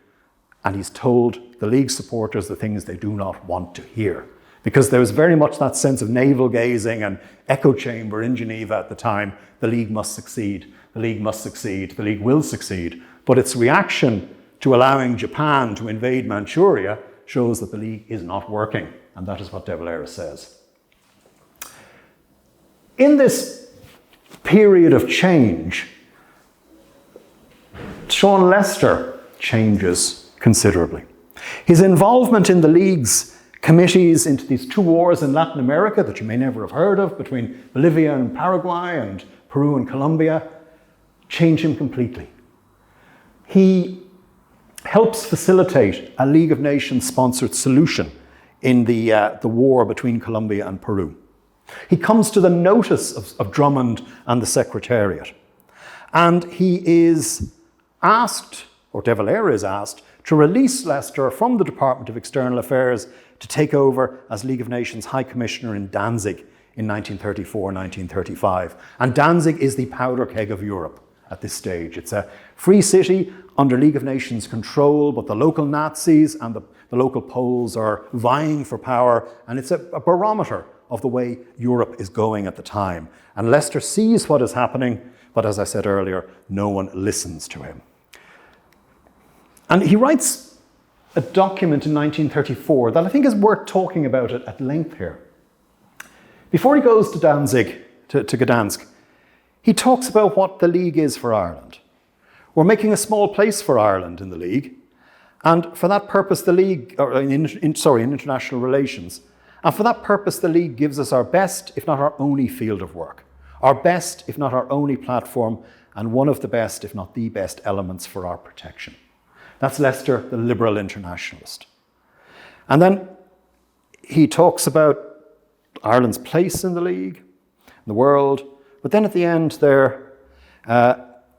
and he's told the League supporters the things they do not want to hear. Because there was very much that sense of navel-gazing and echo chamber in Geneva at the time. The League must succeed. The League must succeed. The League will succeed. But its reaction to allowing Japan to invade Manchuria shows that the League is not working. And that is what De Valera says. In this period of change, Sean Lester changes considerably. His involvement in the League's committees into these two wars in Latin America that you may never have heard of, between Bolivia and Paraguay and Peru and Colombia, changed him completely. He helps facilitate a League of Nations sponsored solution in the war between Colombia and Peru. He comes to the notice of Drummond and the Secretariat. And he is asked, or De Valera is asked, to release Lester from the Department of External Affairs to take over as League of Nations High Commissioner in Danzig in 1934-1935. And Danzig is the powder keg of Europe at this stage. It's a free city under League of Nations control, but the local Nazis and the local Poles are vying for power, and it's a barometer of the way Europe is going at the time. And Lester sees what is happening, but as I said earlier, no one listens to him. And he writes a document in 1934 that I think is worth talking about it at length here. Before he goes to Danzig, to Gdansk, he talks about what the League is for Ireland. We're making a small place for Ireland in the League, and for that purpose the League, in international relations, and for that purpose the League gives us our best, if not our only field of work, our best, if not our only platform, and one of the best, if not the best elements for our protection. That's Lester, the liberal internationalist. And then he talks about Ireland's place in the League, in the world, but then at the end there,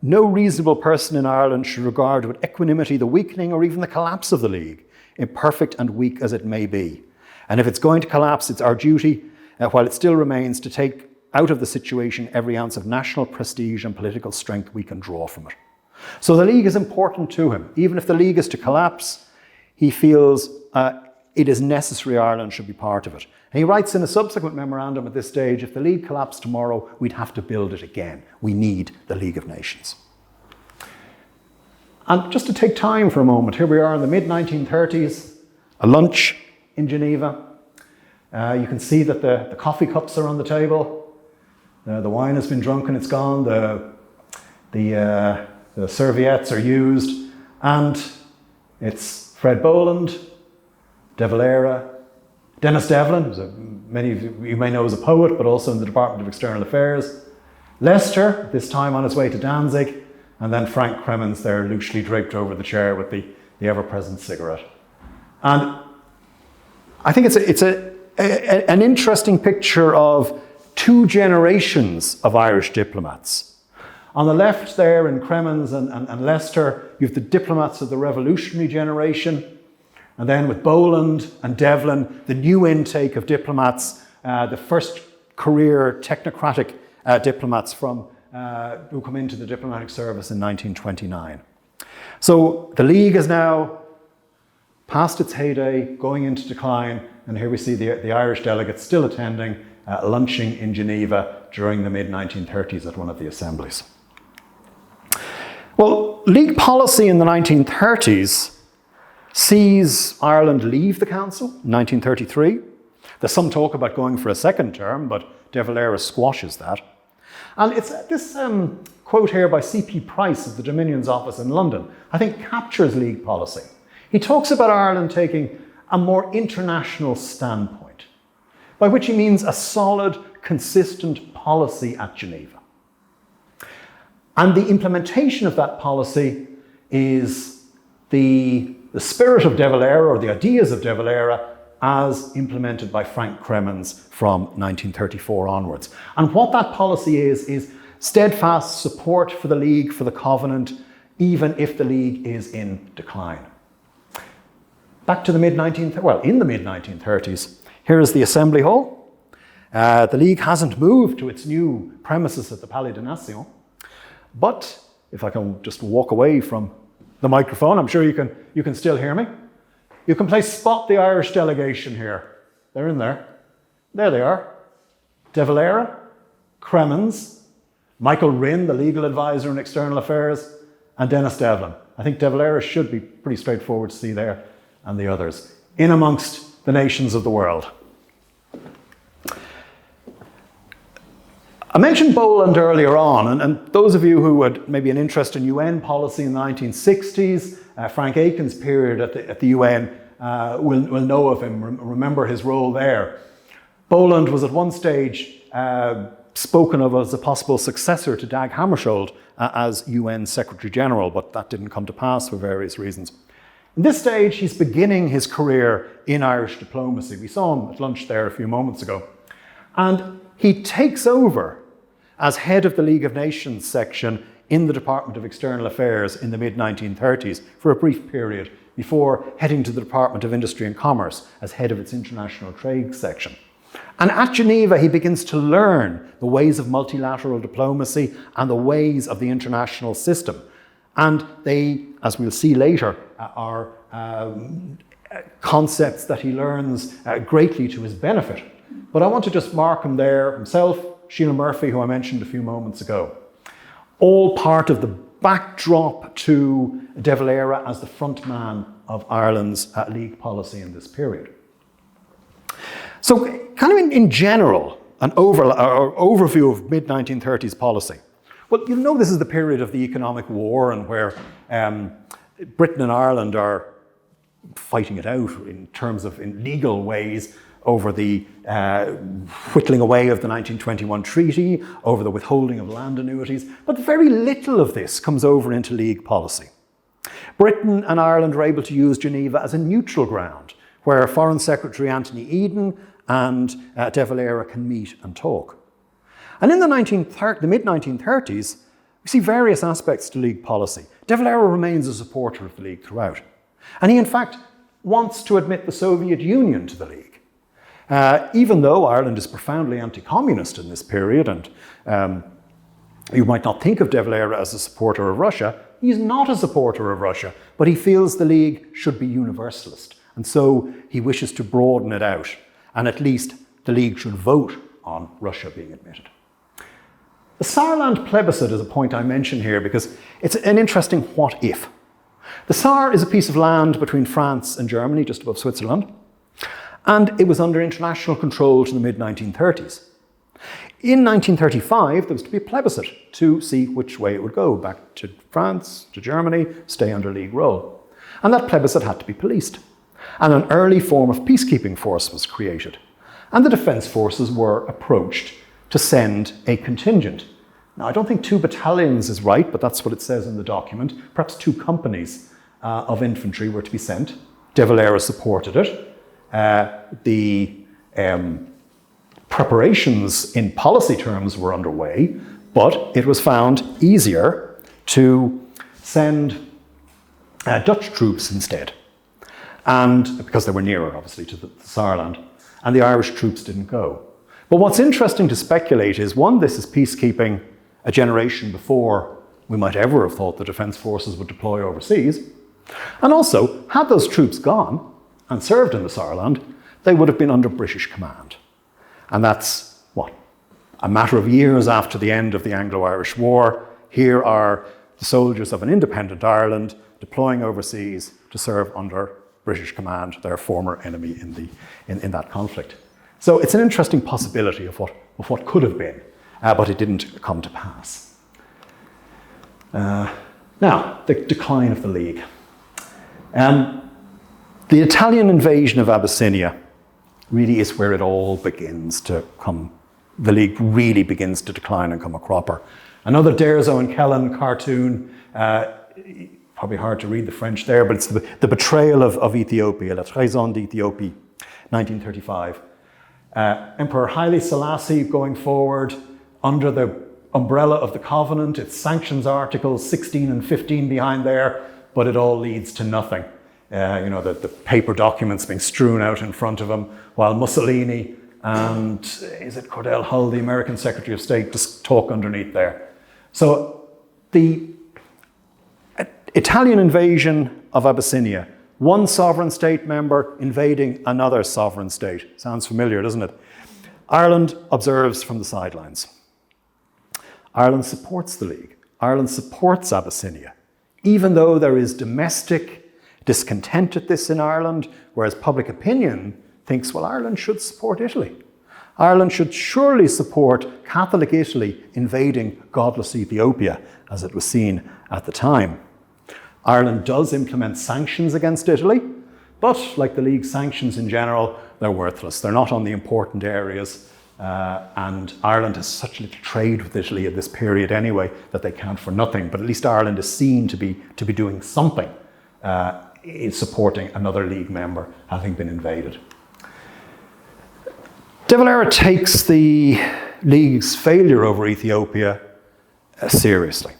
no reasonable person in Ireland should regard with equanimity the weakening or even the collapse of the League, imperfect and weak as it may be. And if it's going to collapse, it's our duty, while it still remains, to take out of the situation every ounce of national prestige and political strength we can draw from it. So the League is important to him. Even if the League is to collapse, he feels it is necessary Ireland should be part of it. And he writes in a subsequent memorandum at this stage, if the League collapsed tomorrow, we'd have to build it again. We need the League of Nations. And just to take time for a moment, here we are in the mid-1930s, a lunch in Geneva. You can see that the coffee cups are on the table. The wine has been drunk and it's gone. The serviettes are used, and it's Fred Boland, De Valera, Dennis Devlin, who many of you may know as a poet, but also in the Department of External Affairs, Lester, this time on his way to Danzig, and then Frank Cremens there, loosely draped over the chair with the ever-present cigarette. And I think it's an interesting picture of two generations of Irish diplomats. On the left there in Cremons and Leicester, you have the diplomats of the revolutionary generation. And then with Boland and Devlin, the new intake of diplomats, the first career technocratic diplomats who come into the diplomatic service in 1929. So the League is now past its heyday, going into decline, and here we see the Irish delegates still attending, lunching in Geneva during the mid-1930s at one of the assemblies. Well, League policy in the 1930s sees Ireland leave the Council in 1933. There's some talk about going for a second term, but De Valera squashes that. And it's this quote here by C.P. Price of the Dominion's office in London, I think captures League policy. He talks about Ireland taking a more international standpoint, by which he means a solid, consistent policy at Geneva. And the implementation of that policy is the spirit of De Valera, or the ideas of De Valera, as implemented by Frank Cremons from 1934 onwards. And what that policy is steadfast support for the League, for the Covenant, even if the League is in decline. Back to the in the mid-1930s, here is the Assembly Hall. The League hasn't moved to its new premises at the Palais des Nations. But if I can just walk away from the microphone, I'm sure you can still hear me. You can spot the Irish delegation here. They're in there. There they are. De Valera, Cremons, Michael Rinn, the legal advisor in external affairs, and Dennis Devlin. I think De Valera should be pretty straightforward to see there, and the others, in amongst the nations of the world. I mentioned Boland earlier on, and those of you who had maybe an interest in UN policy in the 1960s, Frank Aiken's period at the UN, will know of him, remember his role there. Boland was at one stage spoken of as a possible successor to Dag Hammarskjöld as UN Secretary General, but that didn't come to pass for various reasons. At this stage, he's beginning his career in Irish diplomacy. We saw him at lunch there a few moments ago. And he takes over as head of the League of Nations section in the Department of External Affairs in the mid-1930s for a brief period before heading to the Department of Industry and Commerce as head of its international trade section. And at Geneva, he begins to learn the ways of multilateral diplomacy and the ways of the international system. And they, as we'll see later, are concepts that he learns greatly to his benefit. But I want to just mark him there, himself, Sheila Murphy, who I mentioned a few moments ago. All part of the backdrop to De Valera as the front man of Ireland's League policy in this period. So kind of in general, an overview of mid-1930s policy. Well, you know this is the period of the economic war and where Britain and Ireland are fighting it out in terms of in legal ways over the whittling away of the 1921 treaty, over the withholding of land annuities, but very little of this comes over into League policy. Britain and Ireland are able to use Geneva as a neutral ground where Foreign Secretary Anthony Eden and De Valera can meet and talk. And in the mid-1930s, we see various aspects to League policy. De Valera remains a supporter of the League throughout. And he, in fact, wants to admit the Soviet Union to the League. Even though Ireland is profoundly anti-communist in this period, and you might not think of De Valera as a supporter of Russia, he's not a supporter of Russia, but he feels the League should be universalist. And so he wishes to broaden it out, and at least the League should vote on Russia being admitted. The Saarland plebiscite is a point I mention here because it's an interesting what if. The Saar is a piece of land between France and Germany, just above Switzerland, and it was under international control to the mid-1930s. In 1935, there was to be a plebiscite to see which way it would go, back to France, to Germany, stay under League rule. And that plebiscite had to be policed. And an early form of peacekeeping force was created. And the defence forces were approached to send a contingent. Now, I don't think 2 battalions is right, but that's what it says in the document. Perhaps 2 companies of infantry were to be sent. De Valera supported it. The preparations in policy terms were underway, but it was found easier to send Dutch troops instead. And because they were nearer, obviously, to the Saarland, and the Irish troops didn't go. But what's interesting to speculate is, one, this is peacekeeping a generation before we might ever have thought the Defence Forces would deploy overseas. And also, had those troops gone and served in the Saarland, they would have been under British command. And that's, what, a matter of years after the end of the Anglo-Irish War. Here are the soldiers of an independent Ireland deploying overseas to serve under British command, their former enemy in that conflict. So it's an interesting possibility of what could have been, but it didn't come to pass. Now, the decline of the League. The Italian invasion of Abyssinia really is where it all begins to come. The League really begins to decline and come a cropper. Another Derzo and Kellen cartoon, probably hard to read the French there, but it's the betrayal of Ethiopia, La Trahison d'Éthiopie, 1935. Emperor Haile Selassie going forward under the umbrella of the Covenant, its sanctions articles 16 and 15 behind there, but it all leads to nothing. The paper documents being strewn out in front of him, while Mussolini and, is it Cordell Hull, the American Secretary of State, just talk underneath there. So the Italian invasion of Abyssinia, one sovereign state member invading another sovereign state. Sounds familiar, doesn't it? Ireland observes from the sidelines. Ireland supports the League. Ireland supports Abyssinia, even though there is domestic discontent at this in Ireland, whereas public opinion thinks, well, Ireland should support Italy. Ireland should surely support Catholic Italy invading godless Ethiopia, as it was seen at the time. Ireland does implement sanctions against Italy, but like the League sanctions in general, they're worthless. They're not on the important areas, and Ireland has such little trade with Italy at this period anyway that they count for nothing. But at least Ireland is seen to be doing something in supporting another League member having been invaded. De Valera takes the League's failure over Ethiopia seriously.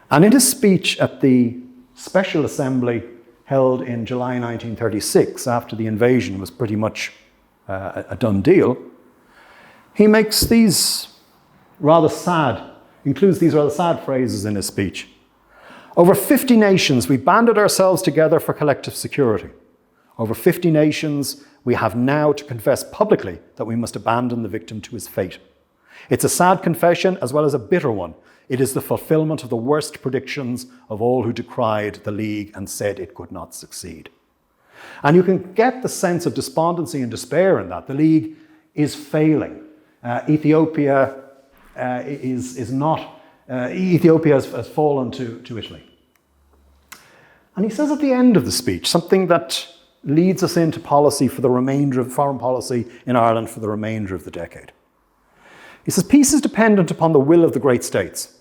And in his speech at the Special Assembly held in July 1936, after the invasion was pretty much a done deal, he makes includes these rather sad phrases in his speech. Over 50 nations, we banded ourselves together for collective security. Over 50 nations, we have now to confess publicly that we must abandon the victim to his fate. It's a sad confession as well as a bitter one. It is the fulfillment of the worst predictions of all who decried the League and said it could not succeed. And you can get the sense of despondency and despair in that. The League is failing. Ethiopia has fallen to Italy. And he says at the end of the speech something that leads us into policy for the remainder of foreign policy in Ireland for the remainder of the decade. He says, peace is dependent upon the will of the great states.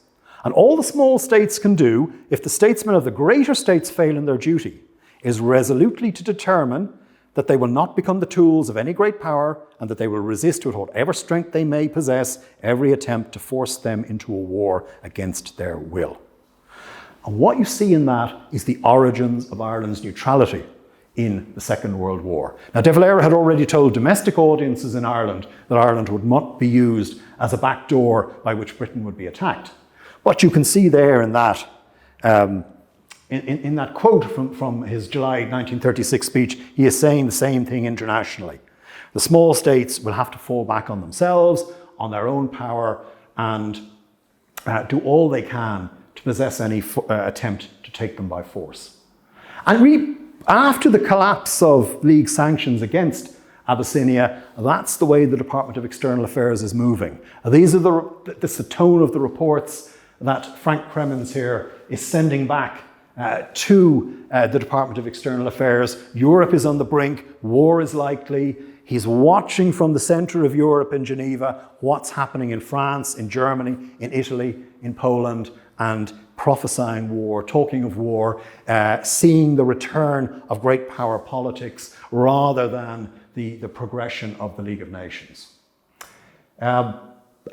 And all the small states can do, if the statesmen of the greater states fail in their duty, is resolutely to determine that they will not become the tools of any great power and that they will resist with whatever strength they may possess every attempt to force them into a war against their will. And what you see in that is the origins of Ireland's neutrality in the Second World War. Now, De Valera had already told domestic audiences in Ireland that Ireland would not be used as a backdoor by which Britain would be attacked. What you can see there in that, in that quote from his July 1936 speech, he is saying the same thing internationally. The small states will have to fall back on themselves, on their own power, and do all they can to possess any attempt to take them by force. And after the collapse of League sanctions against Abyssinia, that's the way the Department of External Affairs is moving. This is the tone of the reports that Frank Kremens here is sending back to the Department of External Affairs. Europe is on the brink, war is likely. He's watching from the center of Europe in Geneva what's happening in France, in Germany, in Italy, in Poland, and prophesying war, talking of war, seeing the return of great power politics rather than the progression of the League of Nations. A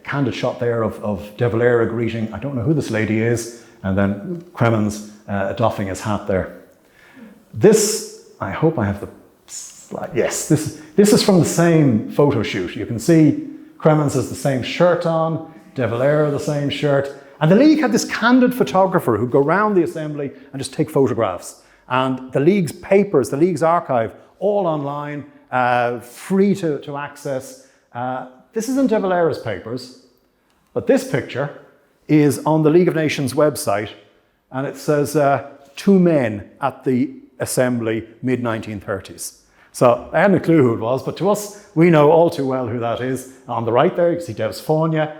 candid shot there of De Valera greeting, I don't know who this lady is, and then Cremens doffing his hat there. This, I hope I have the slide, yes, this is from the same photo shoot. You can see Cremens has the same shirt on, De Valera the same shirt, and the League had this candid photographer who'd go around the assembly and just take photographs. And the League's papers, the League's archive, all online, free to access. This isn't De Valera's papers, but this picture is on the League of Nations website, and it says 2 men at the assembly, mid-1930s. So I hadn't a clue who it was, but to us, we know all too well who that is. On the right there, you can see Devs Faunia,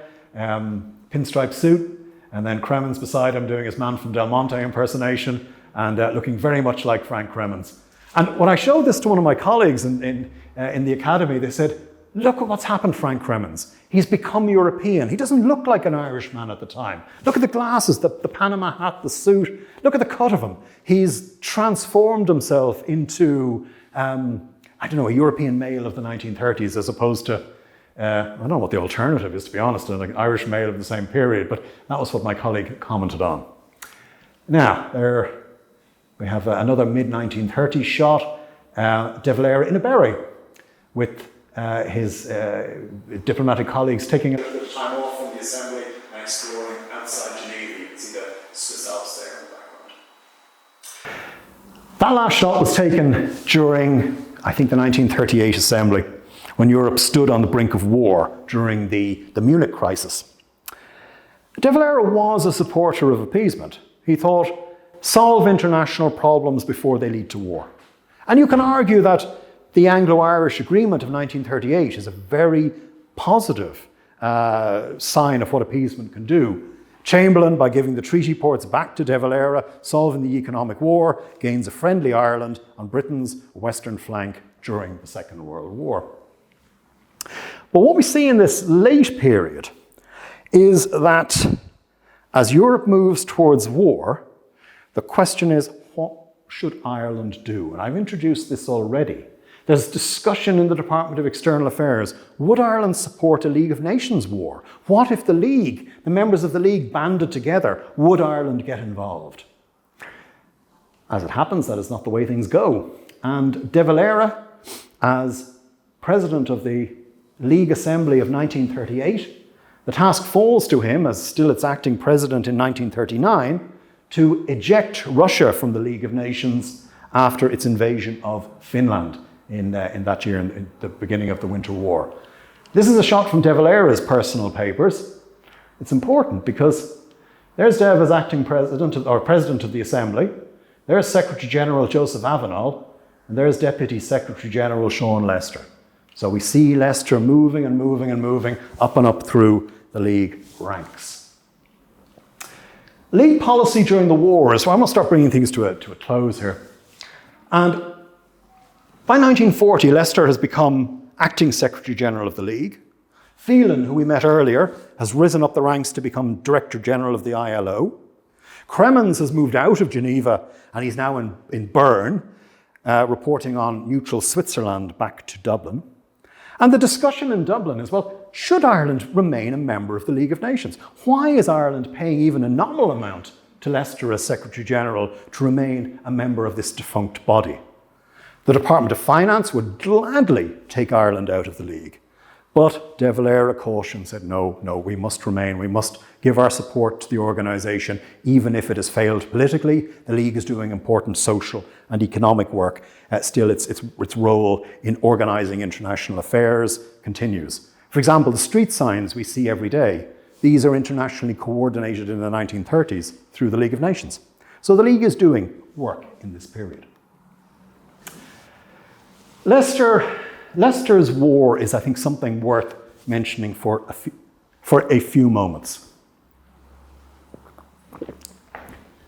pinstripe suit, and then Cremens beside him doing his Man from Del Monte impersonation, and looking very much like Frank Cremens. And when I showed this to one of my colleagues in the academy, they said, look at what's happened, Frank Cremens. He's become European. He doesn't look like an Irishman at the time. Look at the glasses, the Panama hat, the suit. Look at the cut of him. He's transformed himself into, I don't know, a European male of the 1930s as opposed to, I don't know what the alternative is, to be honest, like an Irish male of the same period, but that was what my colleague commented on. Now, there we have another mid-1930s shot, De Valera in a beret with his diplomatic colleagues taking a little bit of time off from the assembly and exploring outside Geneva. You can see the Swiss Alps there in the background. That last shot was taken during, I think, the 1938 assembly, when Europe stood on the brink of war during the Munich crisis. De Valera was a supporter of appeasement. He thought, solve international problems before they lead to war. And you can argue that the Anglo-Irish Agreement of 1938 is a very positive sign of what appeasement can do. Chamberlain, by giving the treaty ports back to De Valera, solving the economic war, gains a friendly Ireland on Britain's western flank during the Second World War. But what we see in this late period is that as Europe moves towards war, the question is, what should Ireland do? And I've introduced this already. There's discussion in the Department of External Affairs. Would Ireland support a League of Nations war? What if the League, the members of the League banded together? Would Ireland get involved? As it happens, that is not the way things go. And De Valera, as president of the League Assembly of 1938, the task falls to him, as still its acting president in 1939, to eject Russia from the League of Nations after its invasion of Finland in that year, in the beginning of the Winter War. This is a shot from De Valera's personal papers. It's important because there's Dev as acting president, or president of the Assembly. There's Secretary General Joseph Avenel, and there's Deputy Secretary General Sean Lester. So we see Lester moving and moving and moving up and up through the League ranks. League policy during the war, so I'm going to start bringing things to a close here. And by 1940, Lester has become acting Secretary General of the League. Phelan, who we met earlier, has risen up the ranks to become Director General of the ILO. Cremens has moved out of Geneva and he's now in Bern, reporting on neutral Switzerland back to Dublin. And the discussion in Dublin is, well, should Ireland remain a member of the League of Nations? Why is Ireland paying even a nominal amount to Lester as Secretary General to remain a member of this defunct body? The Department of Finance would gladly take Ireland out of the League. But De Valera cautioned, said, no, we must remain. We must give our support to the organisation, even if it has failed politically. The League is doing important social and economic work. Still, its role in organising international affairs continues. For example, the street signs we see every day, these are internationally coordinated in the 1930s through the League of Nations. So the League is doing work in this period. Leicester's war is, I think, something worth mentioning for a few moments.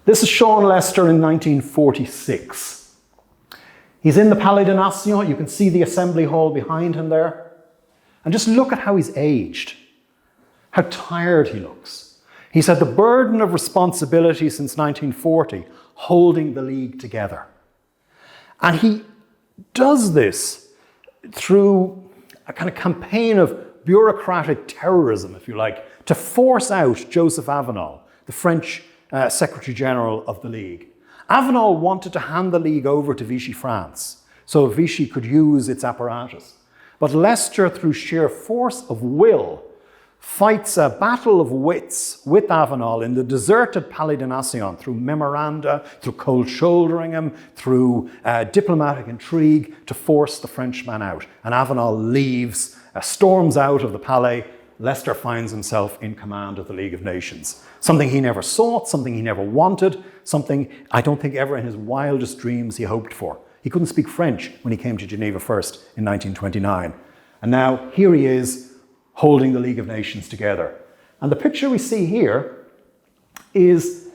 This is Sean Lester in 1946. He's in the Palais des Nations. You can see the Assembly Hall behind him there. And just look at how he's aged, how tired he looks. He's had the burden of responsibility since 1940, holding the League together. And he does this through a kind of campaign of bureaucratic terrorism, if you like, to force out Joseph Avenel, the French Secretary General of the League. Avenel wanted to hand the League over to Vichy France, so Vichy could use its apparatus. But Leicester, through sheer force of will, fights a battle of wits with Avenel in the deserted Palais des Nations through memoranda, through cold shouldering him, through diplomatic intrigue to force the Frenchman out. And Avenel leaves, storms out of the Palais. Leicester finds himself in command of the League of Nations. Something he never sought, something he never wanted, something I don't think ever in his wildest dreams he hoped for. He couldn't speak French when he came to Geneva first in 1929. And now here he is, holding the League of Nations together. And the picture we see here is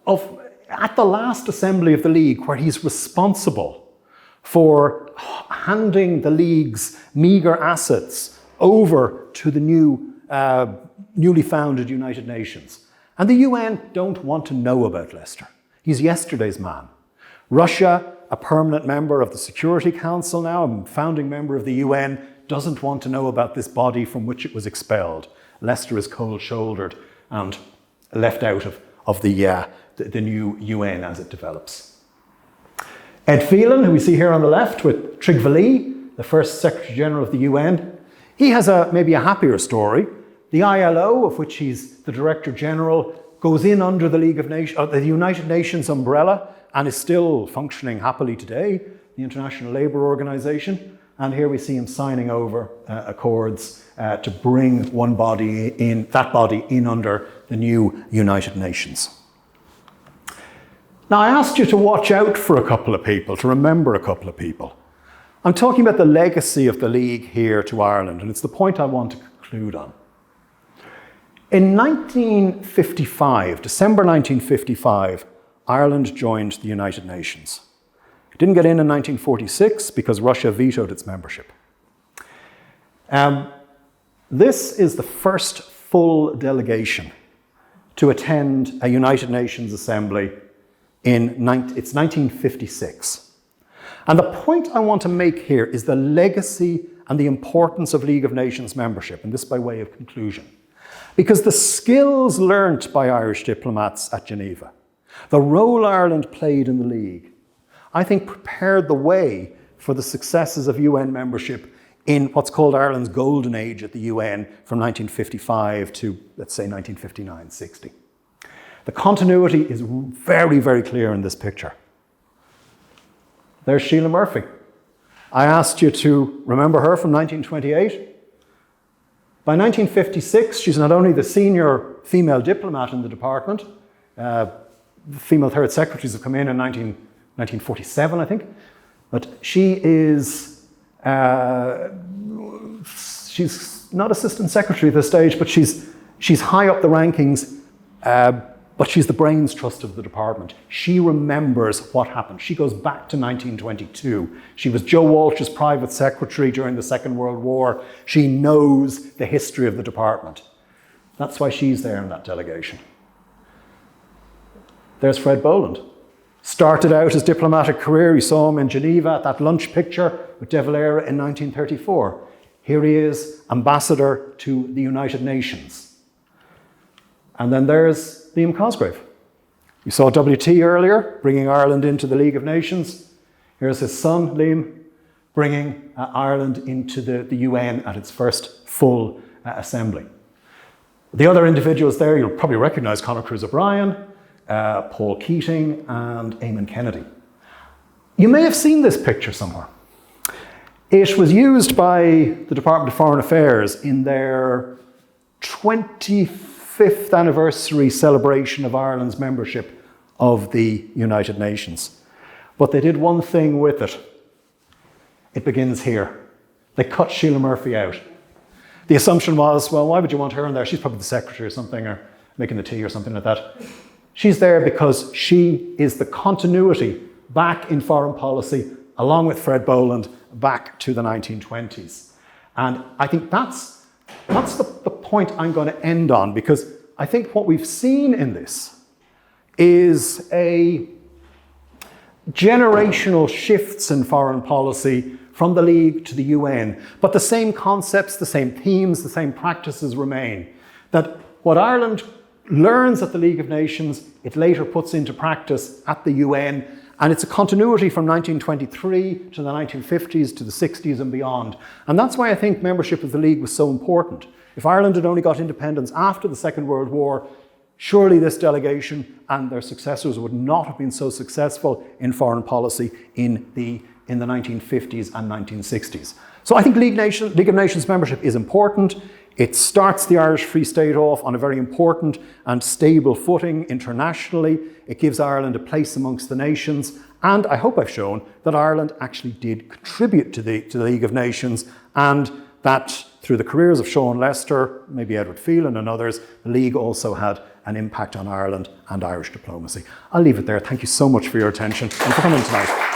of at the last assembly of the League, where he's responsible for handing the League's meagre assets over to the newly founded United Nations. And the UN don't want to know about Leicester. He's yesterday's man. Russia, a permanent member of the Security Council now, a founding member of the UN, doesn't want to know about this body from which it was expelled. Leicester is cold-shouldered and left out of the new UN as it develops. Ed Phelan, who we see here on the left with Trig Vallée, the first Secretary General of the UN, he has maybe a happier story. The ILO, of which he's the Director General, goes in under the League of Nations, the United Nations umbrella, and is still functioning happily today, the International Labour Organization. And here we see him signing over accords to bring that body in under the new United Nations. Now, I asked you to watch out for a couple of people, to remember a couple of people. I'm talking about the legacy of the League here to Ireland, and it's the point I want to conclude on. In 1955, December 1955, Ireland joined the United Nations. It didn't get in 1946 because Russia vetoed its membership. This is the first full delegation to attend a United Nations Assembly it's 1956. And the point I want to make here is the legacy and the importance of League of Nations membership, and this by way of conclusion. Because the skills learnt by Irish diplomats at Geneva, the role Ireland played in the League, I think prepared the way for the successes of UN membership in what's called Ireland's golden age at the UN from 1955 to, let's say, 1959-60. The continuity is very, very clear in this picture. There's Sheila Murphy. I asked you to remember her from 1928. By 1956, she's not only the senior female diplomat in the department, the female third secretaries have come in 1947, I think, but she's not assistant secretary at this stage, but she's high up the rankings, but she's the brains trust of the department. She remembers what happened. She goes back to 1922. She was Joe Walsh's private secretary during the Second World War. She knows the history of the department. That's why she's there in that delegation. There's Fred Boland. Started out his diplomatic career. You saw him in Geneva at that lunch picture with De Valera in 1934. Here he is, ambassador to the United Nations. And then there's Liam Cosgrave. You saw WT earlier, bringing Ireland into the League of Nations. Here's his son, Liam, bringing Ireland into the UN at its first full assembly. The other individuals there, you'll probably recognize Conor Cruise O'Brien, Paul Keating, and Eamon Kennedy. You may have seen this picture somewhere. It was used by the Department of Foreign Affairs in their 25th anniversary celebration of Ireland's membership of the United Nations. But they did one thing with it. It begins here. They cut Sheila Murphy out. The assumption was, well, why would you want her in there? She's probably the secretary or something, or making the tea or something like that. She's there because she is the continuity back in foreign policy, along with Fred Boland, back to the 1920s. And I think that's the point I'm going to end on, because I think what we've seen in this is a generational shifts in foreign policy from the League to the UN. But the same concepts, the same themes, the same practices remain. That what Ireland learns at the League of Nations, it later puts into practice at the UN, and it's a continuity from 1923 to the 1950s to the 60s and beyond. And that's why I think membership of the League was so important. If Ireland had only got independence after the Second World War, surely this delegation and their successors would not have been so successful in foreign policy in the 1950s and 1960s. So I think League of Nations membership is important. It starts the Irish Free State off on a very important and stable footing internationally. It gives Ireland a place amongst the nations. And I hope I've shown that Ireland actually did contribute to the League of Nations, and that through the careers of Sean Lester, maybe Edward Phelan and others, the League also had an impact on Ireland and Irish diplomacy. I'll leave it there. Thank you so much for your attention and for coming tonight.